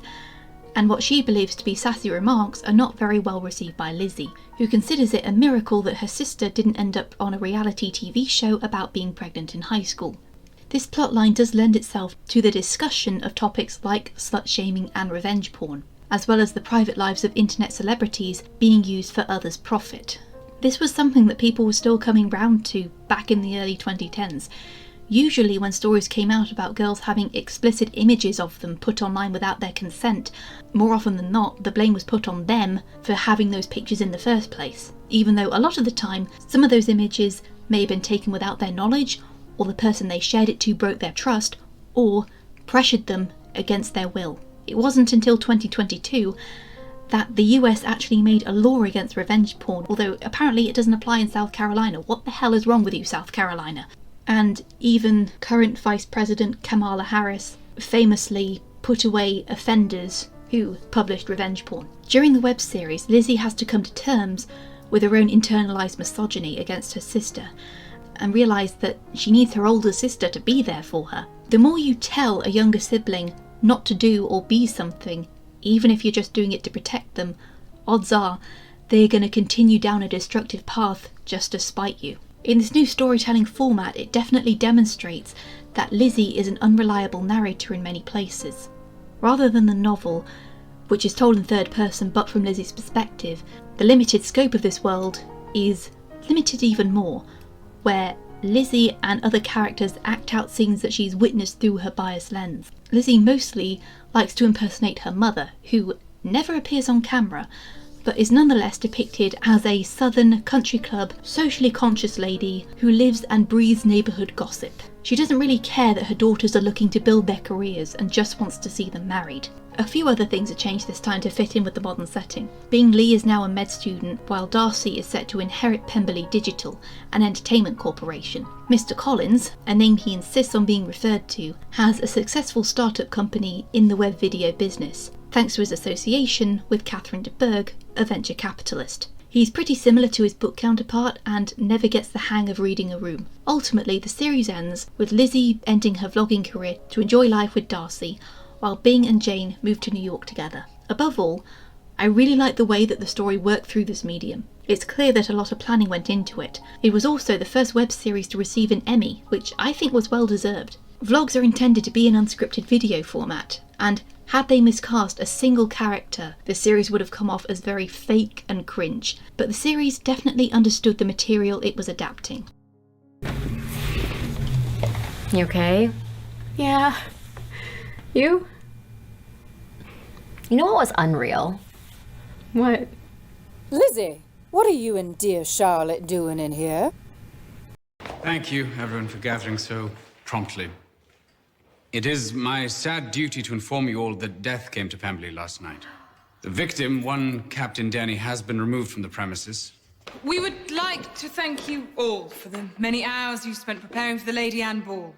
and what she believes to be sassy remarks are not very well received by Lizzie, who considers it a miracle that her sister didn't end up on a reality TV show about being pregnant in high school. This plotline does lend itself to the discussion of topics like slut-shaming and revenge porn, as well as the private lives of internet celebrities being used for others' profit. This was something that people were still coming round to back in the early 2010s. Usually when stories came out about girls having explicit images of them put online without their consent, more often than not, the blame was put on them for having those pictures in the first place, even though a lot of the time, some of those images may have been taken without their knowledge, or the person they shared it to broke their trust, or pressured them against their will. It wasn't until 2022 that the US actually made a law against revenge porn, although apparently it doesn't apply in South Carolina. What the hell is wrong with you, South Carolina? And even current Vice President Kamala Harris famously put away offenders who published revenge porn. During the web series, Lizzie has to come to terms with her own internalised misogyny against her sister, and realise that she needs her older sister to be there for her. The more you tell a younger sibling not to do or be something, even if you're just doing it to protect them, odds are they're going to continue down a destructive path just to spite you. In this new storytelling format, it definitely demonstrates that Lizzie is an unreliable narrator in many places. Rather than the novel, which is told in third person but from Lizzie's perspective, the limited scope of this world is limited even more, where Lizzie and other characters act out scenes that she's witnessed through her biased lens. Lizzie mostly likes to impersonate her mother, who never appears on camera, but is nonetheless depicted as a southern country club, socially conscious lady who lives and breathes neighbourhood gossip. She doesn't really care that her daughters are looking to build their careers and just wants to see them married. A few other things have changed this time to fit in with the modern setting. Bing Lee is now a med student, while Darcy is set to inherit Pemberley Digital, an entertainment corporation. Mr. Collins, a name he insists on being referred to, has a successful startup company in the web video business, thanks to his association with Catherine de Bourgh, a venture capitalist. He's pretty similar to his book counterpart and never gets the hang of reading a room. Ultimately, the series ends with Lizzie ending her vlogging career to enjoy life with Darcy, while Bing and Jane move to New York together. Above all, I really like the way that the story worked through this medium. It's clear that a lot of planning went into it. It was also the first web series to receive an Emmy, which I think was well deserved. Vlogs are intended to be an unscripted video format, and had they miscast a single character, the series would have come off as very fake and cringe, but the series definitely understood the material it was adapting. You okay? Yeah. You? You know what was unreal? What? Lizzie, what are you and dear Charlotte doing in here? Thank you, everyone, for gathering so promptly. It is my sad duty to inform you all that death came to Pemberley last night. The victim, one Captain Denny, has been removed from the premises. We would like to thank you all for the many hours you spent preparing for the Lady Anne Ball.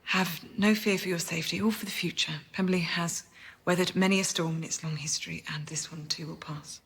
Have no fear for your safety or for the future. Pemberley has weathered many a storm in its long history, and this one too will pass.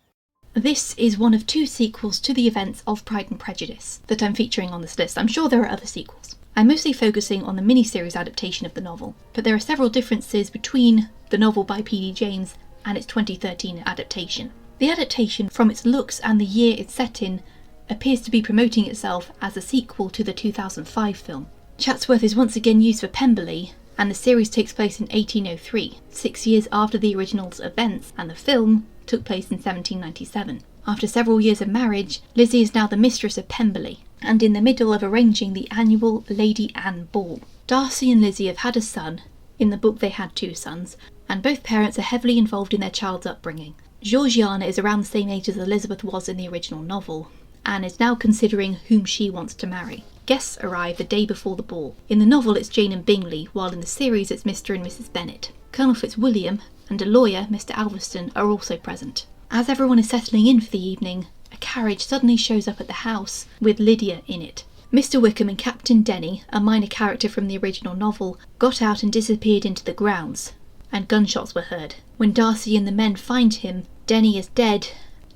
This is one of 2 sequels to the events of Pride and Prejudice that I'm featuring on this list. I'm sure there are other sequels. I'm mostly focusing on the miniseries adaptation of the novel, but there are several differences between the novel by P.D. James and its 2013 adaptation. The adaptation, from its looks and the year it's set in, appears to be promoting itself as a sequel to the 2005 film. Chatsworth is once again used for Pemberley, and the series takes place in 1803, 6 years after the original's events, and the film took place in 1797. After several years of marriage, Lizzie is now the mistress of Pemberley, and in the middle of arranging the annual Lady Anne Ball. Darcy and Lizzie have had a son. In the book they had 2 sons, and both parents are heavily involved in their child's upbringing. Georgiana is around the same age as Elizabeth was in the original novel, and is now considering whom she wants to marry. Guests arrive the day before the ball. In the novel it's Jane and Bingley, while in the series it's Mr. and Mrs. Bennet. Colonel Fitzwilliam and a lawyer, Mr. Alveston, are also present. As everyone is settling in for the evening, a carriage suddenly shows up at the house with Lydia in it. Mr. Wickham and Captain Denny, a minor character from the original novel, got out and disappeared into the grounds, and gunshots were heard. When Darcy and the men find him, Denny is dead,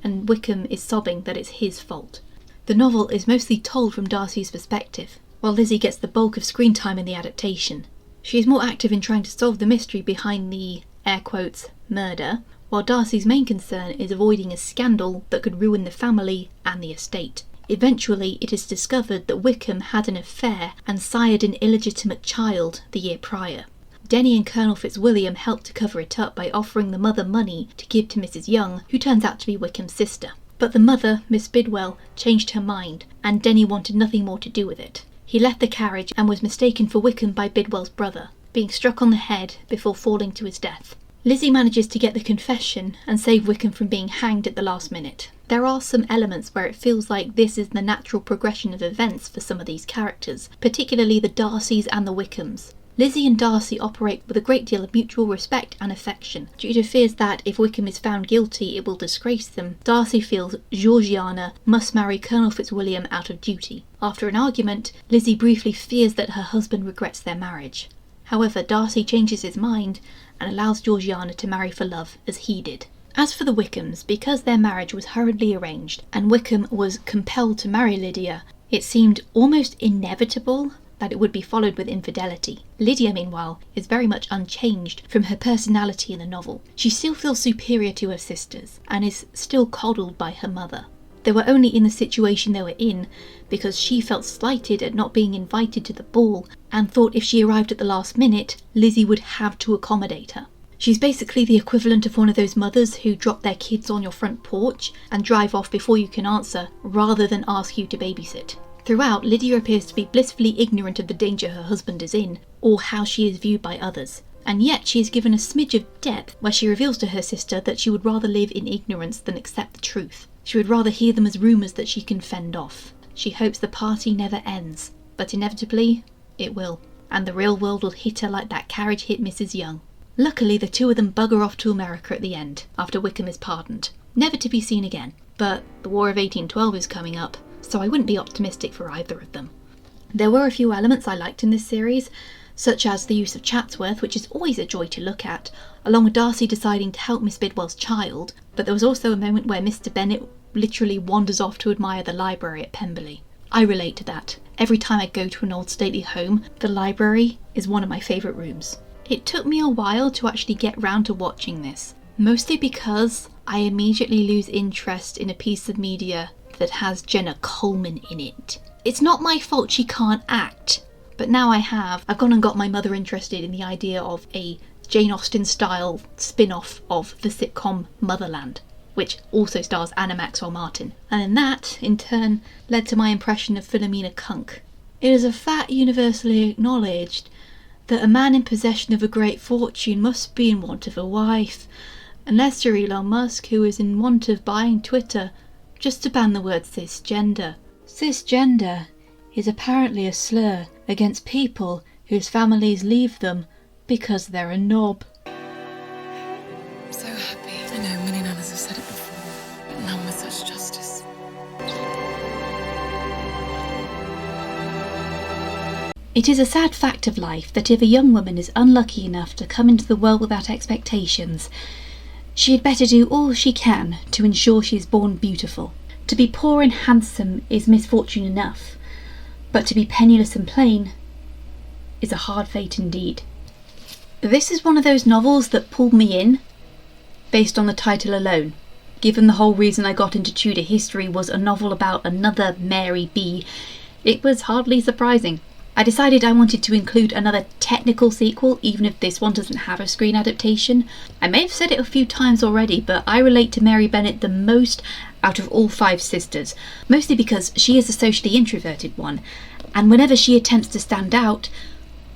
and Wickham is sobbing that it's his fault. The novel is mostly told from Darcy's perspective, while Lizzie gets the bulk of screen time in the adaptation. She is more active in trying to solve the mystery behind the, air quotes, murder, while Darcy's main concern is avoiding a scandal that could ruin the family and the estate. Eventually, it is discovered that Wickham had an affair and sired an illegitimate child the year prior. Denny and Colonel Fitzwilliam helped to cover it up by offering the mother money to give to Mrs. Young, who turns out to be Wickham's sister. But the mother, Miss Bidwell, changed her mind, and Denny wanted nothing more to do with it. He left the carriage and was mistaken for Wickham by Bidwell's brother, being struck on the head before falling to his death. Lizzie manages to get the confession and save Wickham from being hanged at the last minute. There are some elements where it feels like this is the natural progression of events for some of these characters, particularly the Darcys and the Wickhams. Lizzie and Darcy operate with a great deal of mutual respect and affection. Due to fears that if Wickham is found guilty it will disgrace them, Darcy feels Georgiana must marry Colonel Fitzwilliam out of duty. After an argument, Lizzie briefly fears that her husband regrets their marriage. However, Darcy changes his mind and allows Georgiana to marry for love, as he did. As for the Wickhams, because their marriage was hurriedly arranged and Wickham was compelled to marry Lydia, it seemed almost inevitable that it would be followed with infidelity. Lydia, meanwhile, is very much unchanged from her personality in the novel. She still feels superior to her sisters, and is still coddled by her mother. They were only in the situation they were in because she felt slighted at not being invited to the ball, and thought if she arrived at the last minute, Lizzie would have to accommodate her. She's basically the equivalent of one of those mothers who drop their kids on your front porch and drive off before you can answer, rather than ask you to babysit. Throughout, Lydia appears to be blissfully ignorant of the danger her husband is in, or how she is viewed by others. And yet she is given a smidge of depth where she reveals to her sister that she would rather live in ignorance than accept the truth. She would rather hear them as rumours that she can fend off. She hopes the party never ends, but inevitably, it will. And the real world will hit her like that carriage hit Mrs. Young. Luckily, the 2 of them bugger off to America at the end, after Wickham is pardoned, never to be seen again. But the War of 1812 is coming up, so I wouldn't be optimistic for either of them. There were a few elements I liked in this series, such as the use of Chatsworth, which is always a joy to look at, along with Darcy deciding to help Miss Bidwell's child, but there was also a moment where Mr. Bennet literally wanders off to admire the library at Pemberley. I relate to that. Every time I go to an old stately home, the library is one of my favourite rooms. It took me a while to actually get round to watching this, mostly because I immediately lose interest in a piece of media that has Jenna Coleman in it. It's not my fault she can't act, but now I've gone and got my mother interested in the idea of a Jane Austen style spin-off of the sitcom Motherland, which also stars Anna Maxwell Martin, and then that, in turn, led to my impression of Philomena Kunk. It is a fact universally acknowledged that a man in possession of a great fortune must be in want of a wife, unless you're Elon Musk, who is in want of buying Twitter just to ban the word cisgender. Cisgender is apparently a slur against people whose families leave them because they're a knob. I'm so happy. I know a million others have said it before, but none with such justice. It is a sad fact of life that if a young woman is unlucky enough to come into the world without expectations, She had better do all she can to ensure she is born beautiful. To be poor and handsome is misfortune enough, but to be penniless and plain is a hard fate indeed. This is one of those novels that pulled me in based on the title alone. Given the whole reason I got into Tudor history was a novel about another Mary B, it was hardly surprising. I decided I wanted to include another technical sequel, even if this one doesn't have a screen adaptation. I may have said it a few times already, but I relate to Mary Bennet the most out of all 5 sisters, mostly because she is a socially introverted one, and whenever she attempts to stand out,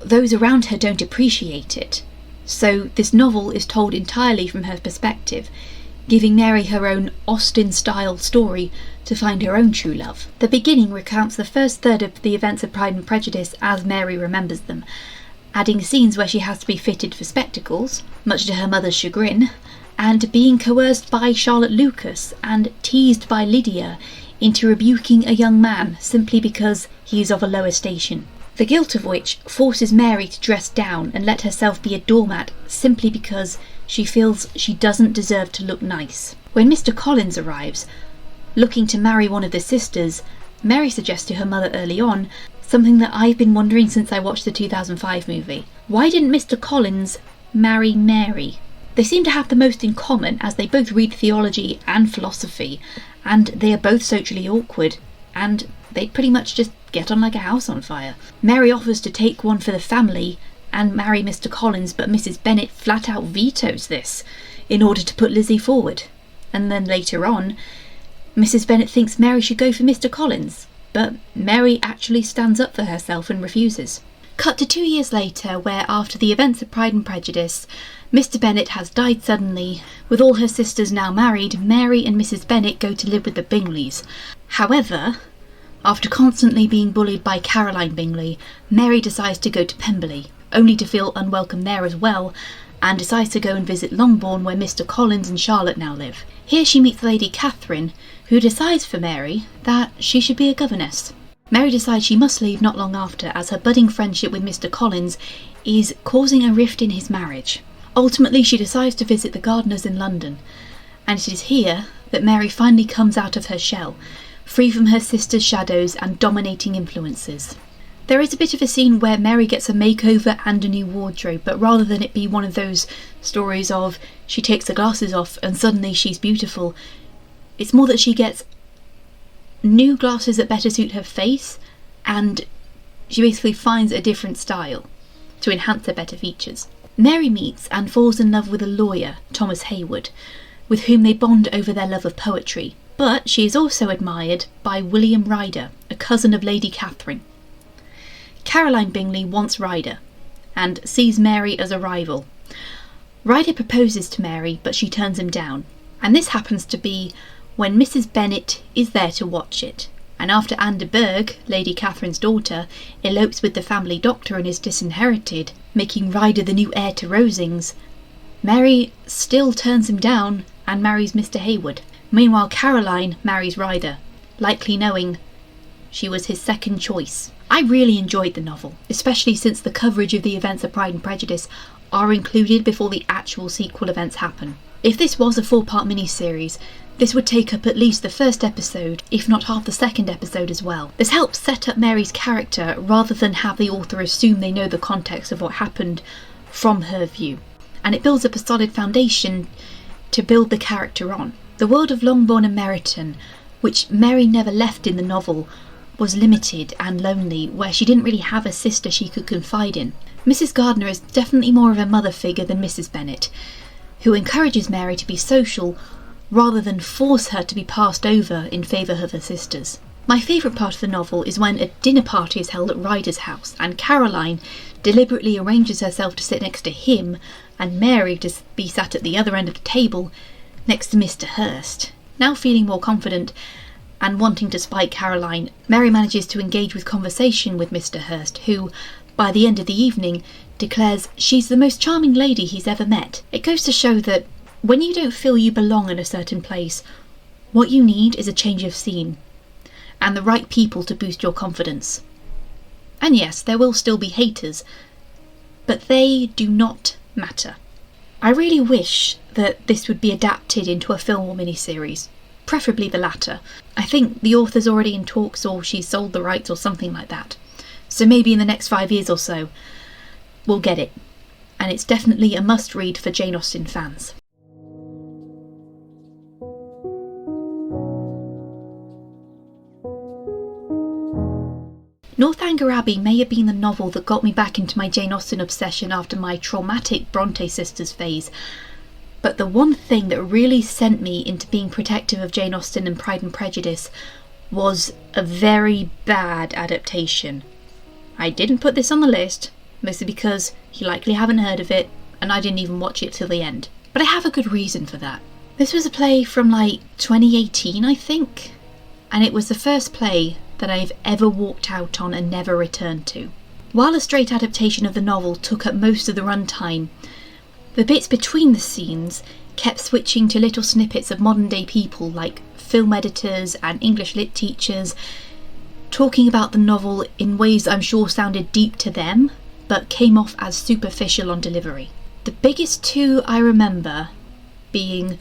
those around her don't appreciate it. So this novel is told entirely from her perspective, giving Mary her own Austen-style story to find her own true love. The beginning recounts the first third of the events of Pride and Prejudice as Mary remembers them, adding scenes where she has to be fitted for spectacles, much to her mother's chagrin, and being coerced by Charlotte Lucas and teased by Lydia into rebuking a young man simply because he is of a lower station. The guilt of which forces Mary to dress down and let herself be a doormat simply because she feels she doesn't deserve to look nice. When Mr. Collins arrives, looking to marry one of the sisters, Mary suggests to her mother early on something that I've been wondering since I watched the 2005 movie. Why didn't Mr. Collins marry Mary? They seem to have the most in common, as they both read theology and philosophy, and they are both socially awkward, and they pretty much just get on like a house on fire. Mary offers to take one for the family and marry Mr. Collins, but Mrs. Bennet flat out vetoes this in order to put Lizzie forward. And then later on, Mrs. Bennet thinks Mary should go for Mr. Collins, but Mary actually stands up for herself and refuses. Cut to 2 years later, where after the events of Pride and Prejudice, Mr. Bennet has died suddenly. With all her sisters now married, Mary and Mrs. Bennet go to live with the Bingleys. However, after constantly being bullied by Caroline Bingley, Mary decides to go to Pemberley, only to feel unwelcome there as well, and decides to go and visit Longbourn, where Mr. Collins and Charlotte now live. Here she meets Lady Catherine, who decides for Mary that she should be a governess. Mary decides she must leave not long after, as her budding friendship with Mr. Collins is causing a rift in his marriage. Ultimately, she decides to visit the Gardeners in London, and it is here that Mary finally comes out of her shell, free from her sister's shadows and dominating influences. There is a bit of a scene where Mary gets a makeover and a new wardrobe, but rather than it be one of those stories of she takes the glasses off and suddenly she's beautiful, it's more that she gets new glasses that better suit her face, and she basically finds a different style to enhance her better features. Mary meets and falls in love with a lawyer, Thomas Hayward, with whom they bond over their love of poetry, but she is also admired by William Ryder, a cousin of Lady Catherine. Caroline Bingley wants Ryder, and sees Mary as a rival. Ryder proposes to Mary, but she turns him down, and this happens to be when Mrs. Bennet is there to watch it, and after Anne de Bourgh, Lady Catherine's daughter, elopes with the family doctor and is disinherited, making Ryder the new heir to Rosings, Mary still turns him down and marries Mr. Hayward. Meanwhile, Caroline marries Ryder, likely knowing she was his second choice. I really enjoyed the novel, especially since the coverage of the events of Pride and Prejudice are included before the actual sequel events happen. If this was a 4-part miniseries, this would take up at least the first episode, if not half the second episode as well. This helps set up Mary's character rather than have the author assume they know the context of what happened from her view, and it builds up a solid foundation to build the character on. The world of Longbourn and Meryton, which Mary never left in the novel, was limited and lonely, where she didn't really have a sister she could confide in. Mrs. Gardiner is definitely more of a mother figure than Mrs. Bennet, who encourages Mary to be social rather than force her to be passed over in favour of her sisters. My favourite part of the novel is when a dinner party is held at Ryder's house and Caroline deliberately arranges herself to sit next to him and Mary to be sat at the other end of the table next to Mr. Hurst. Now feeling more confident and wanting to spite Caroline, Mary manages to engage with conversation with Mr. Hurst, who, by the end of the evening, declares she's the most charming lady he's ever met. It goes to show that when you don't feel you belong in a certain place, what you need is a change of scene, and the right people to boost your confidence. And yes, there will still be haters, but they do not matter. I really wish that this would be adapted into a film or miniseries, preferably the latter. I think the author's already in talks, or she's sold the rights or something like that. So maybe in the next 5 years or so, we'll get it. And it's definitely a must-read for Jane Austen fans. Northanger Abbey may have been the novel that got me back into my Jane Austen obsession after my traumatic Bronte sisters phase, but the one thing that really sent me into being protective of Jane Austen and Pride and Prejudice was a very bad adaptation. I didn't put this on the list, mostly because you likely haven't heard of it, and I didn't even watch it till the end. But I have a good reason for that. This was a play from 2018, I think, and it was the first play that I've ever walked out on and never returned to. While a straight adaptation of the novel took up most of the runtime, the bits between the scenes kept switching to little snippets of modern day people like film editors and English lit teachers talking about the novel in ways I'm sure sounded deep to them, but came off as superficial on delivery. The biggest two I remember being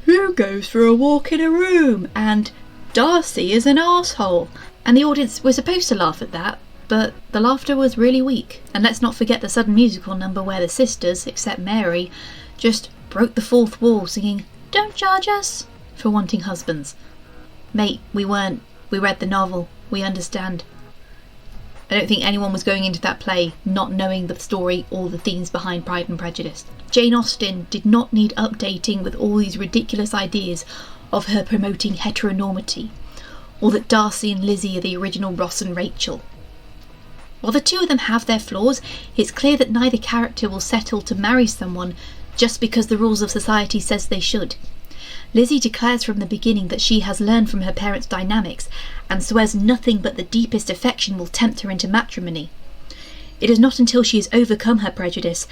"Who goes for a walk in a room?" and "Darcy is an arsehole." And the audience were supposed to laugh at that, but the laughter was really weak. And let's not forget the sudden musical number where the sisters, except Mary, just broke the fourth wall singing "Don't Judge Us" for wanting husbands. Mate, we weren't. We read the novel. We understand. I don't think anyone was going into that play not knowing the story or the themes behind Pride and Prejudice. Jane Austen did not need updating with all these ridiculous ideas of her promoting heteronormity, or that Darcy and Lizzie are the original Ross and Rachel. While the two of them have their flaws, it's clear that neither character will settle to marry someone just because the rules of society says they should. Lizzie declares from the beginning that she has learned from her parents' dynamics and swears nothing but the deepest affection will tempt her into matrimony. It is not until she has overcome her prejudice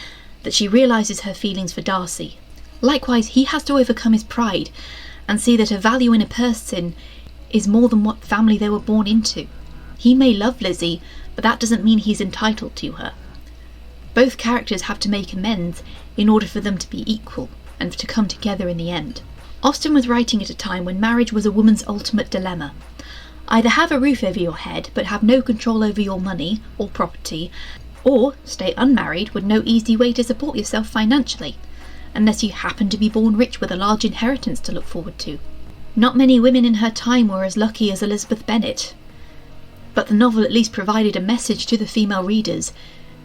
that she realises her feelings for Darcy. Likewise, he has to overcome his pride and see that a value in a person is more than what family they were born into. He may love Lizzie, but that doesn't mean he's entitled to her. Both characters have to make amends in order for them to be equal and to come together in the end. Austen was writing at a time when marriage was a woman's ultimate dilemma. Either have a roof over your head but have no control over your money or property, or stay unmarried with no easy way to support yourself financially, unless you happen to be born rich with a large inheritance to look forward to. Not many women in her time were as lucky as Elizabeth Bennet, but the novel at least provided a message to the female readers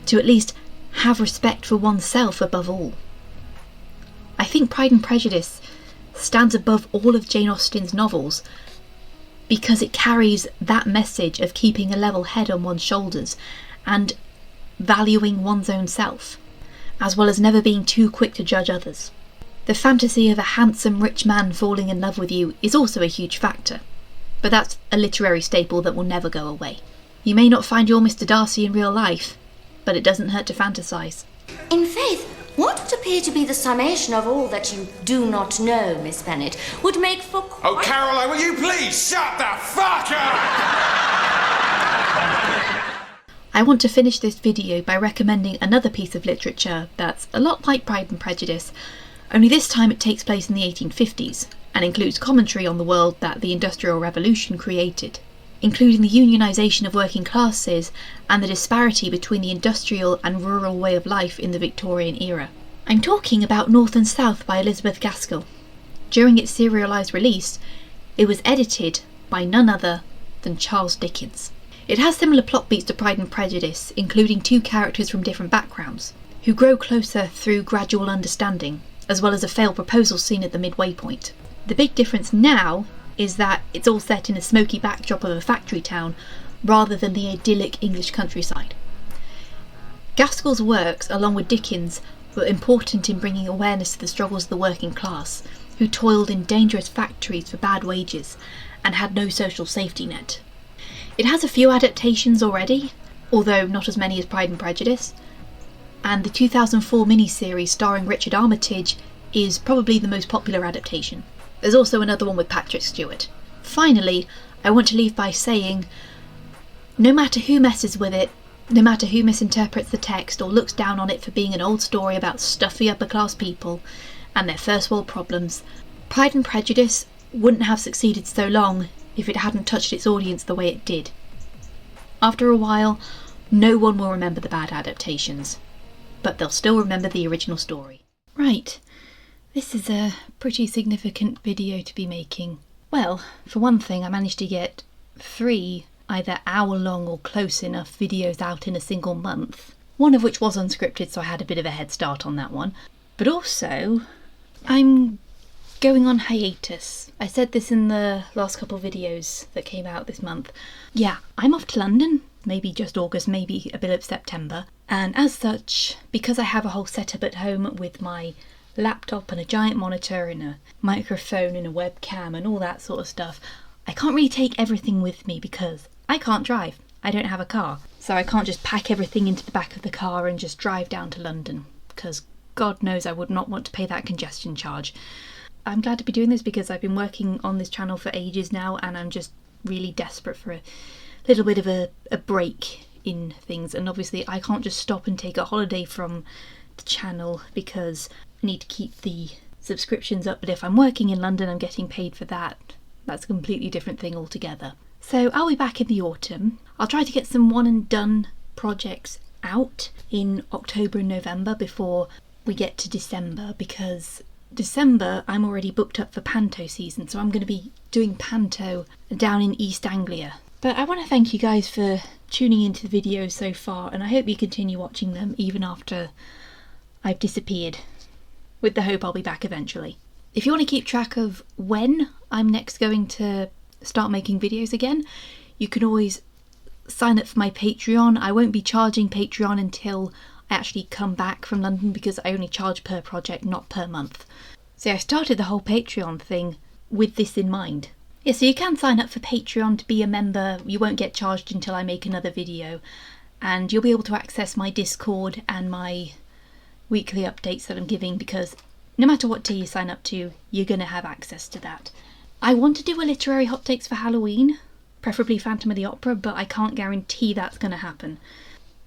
to at least have respect for oneself above all. I think Pride and Prejudice stands above all of Jane Austen's novels because it carries that message of keeping a level head on one's shoulders and valuing one's own self, as well as never being too quick to judge others. The fantasy of a handsome rich man falling in love with you is also a huge factor, but that's a literary staple that will never go away. You may not find your Mr. Darcy in real life, but it doesn't hurt to fantasise. In faith, what would appear to be the summation of all that you do not know, Miss Bennet, would make for quite... Oh, Caroline, will you please shut the fuck up? I want to finish this video by recommending another piece of literature that's a lot like Pride and Prejudice, only this time it takes place in the 1850s and includes commentary on the world that the Industrial Revolution created, including the unionisation of working classes and the disparity between the industrial and rural way of life in the Victorian era. I'm talking about North and South by Elizabeth Gaskell. During its serialised release, it was edited by none other than Charles Dickens. It has similar plot beats to Pride and Prejudice, including two characters from different backgrounds, who grow closer through gradual understanding, as well as a failed proposal scene at the midway point. The big difference now is that it's all set in a smoky backdrop of a factory town, rather than the idyllic English countryside. Gaskell's works, along with Dickens, were important in bringing awareness to the struggles of the working class, who toiled in dangerous factories for bad wages and had no social safety net. It has a few adaptations already, although not as many as Pride and Prejudice, and the 2004 miniseries starring Richard Armitage is probably the most popular adaptation. There's also another one with Patrick Stewart. Finally, I want to leave by saying, no matter who messes with it, no matter who misinterprets the text or looks down on it for being an old story about stuffy upper-class people, and their first world problems. Pride and Prejudice wouldn't have succeeded so long if it hadn't touched its audience the way it did. After a while, no one will remember the bad adaptations, but they'll still remember the original story. Right, this is a pretty significant video to be making. Well, for one thing, I managed to get 3 either hour-long or close enough videos out in a single month, one of which was unscripted, so I had a bit of a head start on that one. But also, I'm going on hiatus. I said this in the last couple of videos that came out this month. Yeah, I'm off to London, maybe just August, maybe a bit of September. And as such, because I have a whole setup at home with my laptop and a giant monitor and a microphone and a webcam and all that sort of stuff, I can't really take everything with me because I can't drive. I don't have a car. So I can't just pack everything into the back of the car and just drive down to London, because God knows I would not want to pay that congestion charge. I'm glad to be doing this because I've been working on this channel for ages now, and I'm just really desperate for a little bit of a break in things. And obviously I can't just stop and take a holiday from the channel because I need to keep the subscriptions up, but if I'm working in London I'm getting paid for that. That's a completely different thing altogether. So I'll be back in the autumn. I'll try to get some one and done projects out in October and November before we get to December, because December I'm already booked up for panto season, so I'm going to be doing panto down in East Anglia. But I want to thank you guys for tuning into the videos so far, and I hope you continue watching them even after I've disappeared, with the hope I'll be back eventually. If you want to keep track of when I'm next going to start making videos again, you can always sign up for my Patreon. I won't be charging Patreon until I actually come back from London, because I only charge per project, not per month. So I started the whole Patreon thing with this in mind. Yeah, so you can sign up for Patreon to be a member. You won't get charged until I make another video, and you'll be able to access my Discord and my weekly updates that I'm giving, because no matter what tier you sign up to, you're going to have access to that. I want to do a literary hot takes for Halloween, preferably Phantom of the Opera, but I can't guarantee that's going to happen.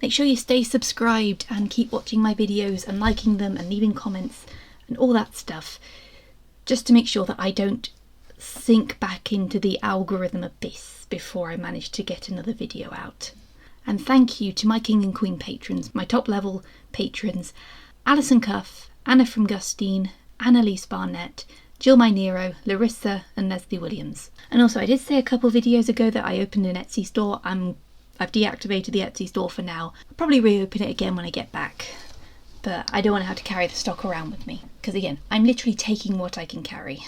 Make sure you stay subscribed and keep watching my videos and liking them and leaving comments and all that stuff, just to make sure that I don't sink back into the algorithm abyss before I manage to get another video out. And thank you to my King and Queen patrons, my top level patrons: Alison Cuff, Anna from Gustine, Annalise Barnett, Jill My Nero, Larissa and Leslie Williams. And also, I did say a couple videos ago that I opened an Etsy store. I've deactivated the Etsy store for now. I'll probably reopen it again when I get back, but I don't want to have to carry the stock around with me, because again, I'm literally taking what I can carry.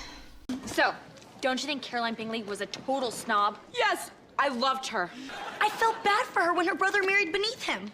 So, don't you think Caroline Bingley was a total snob? Yes, I loved her. I felt bad for her when her brother married beneath him.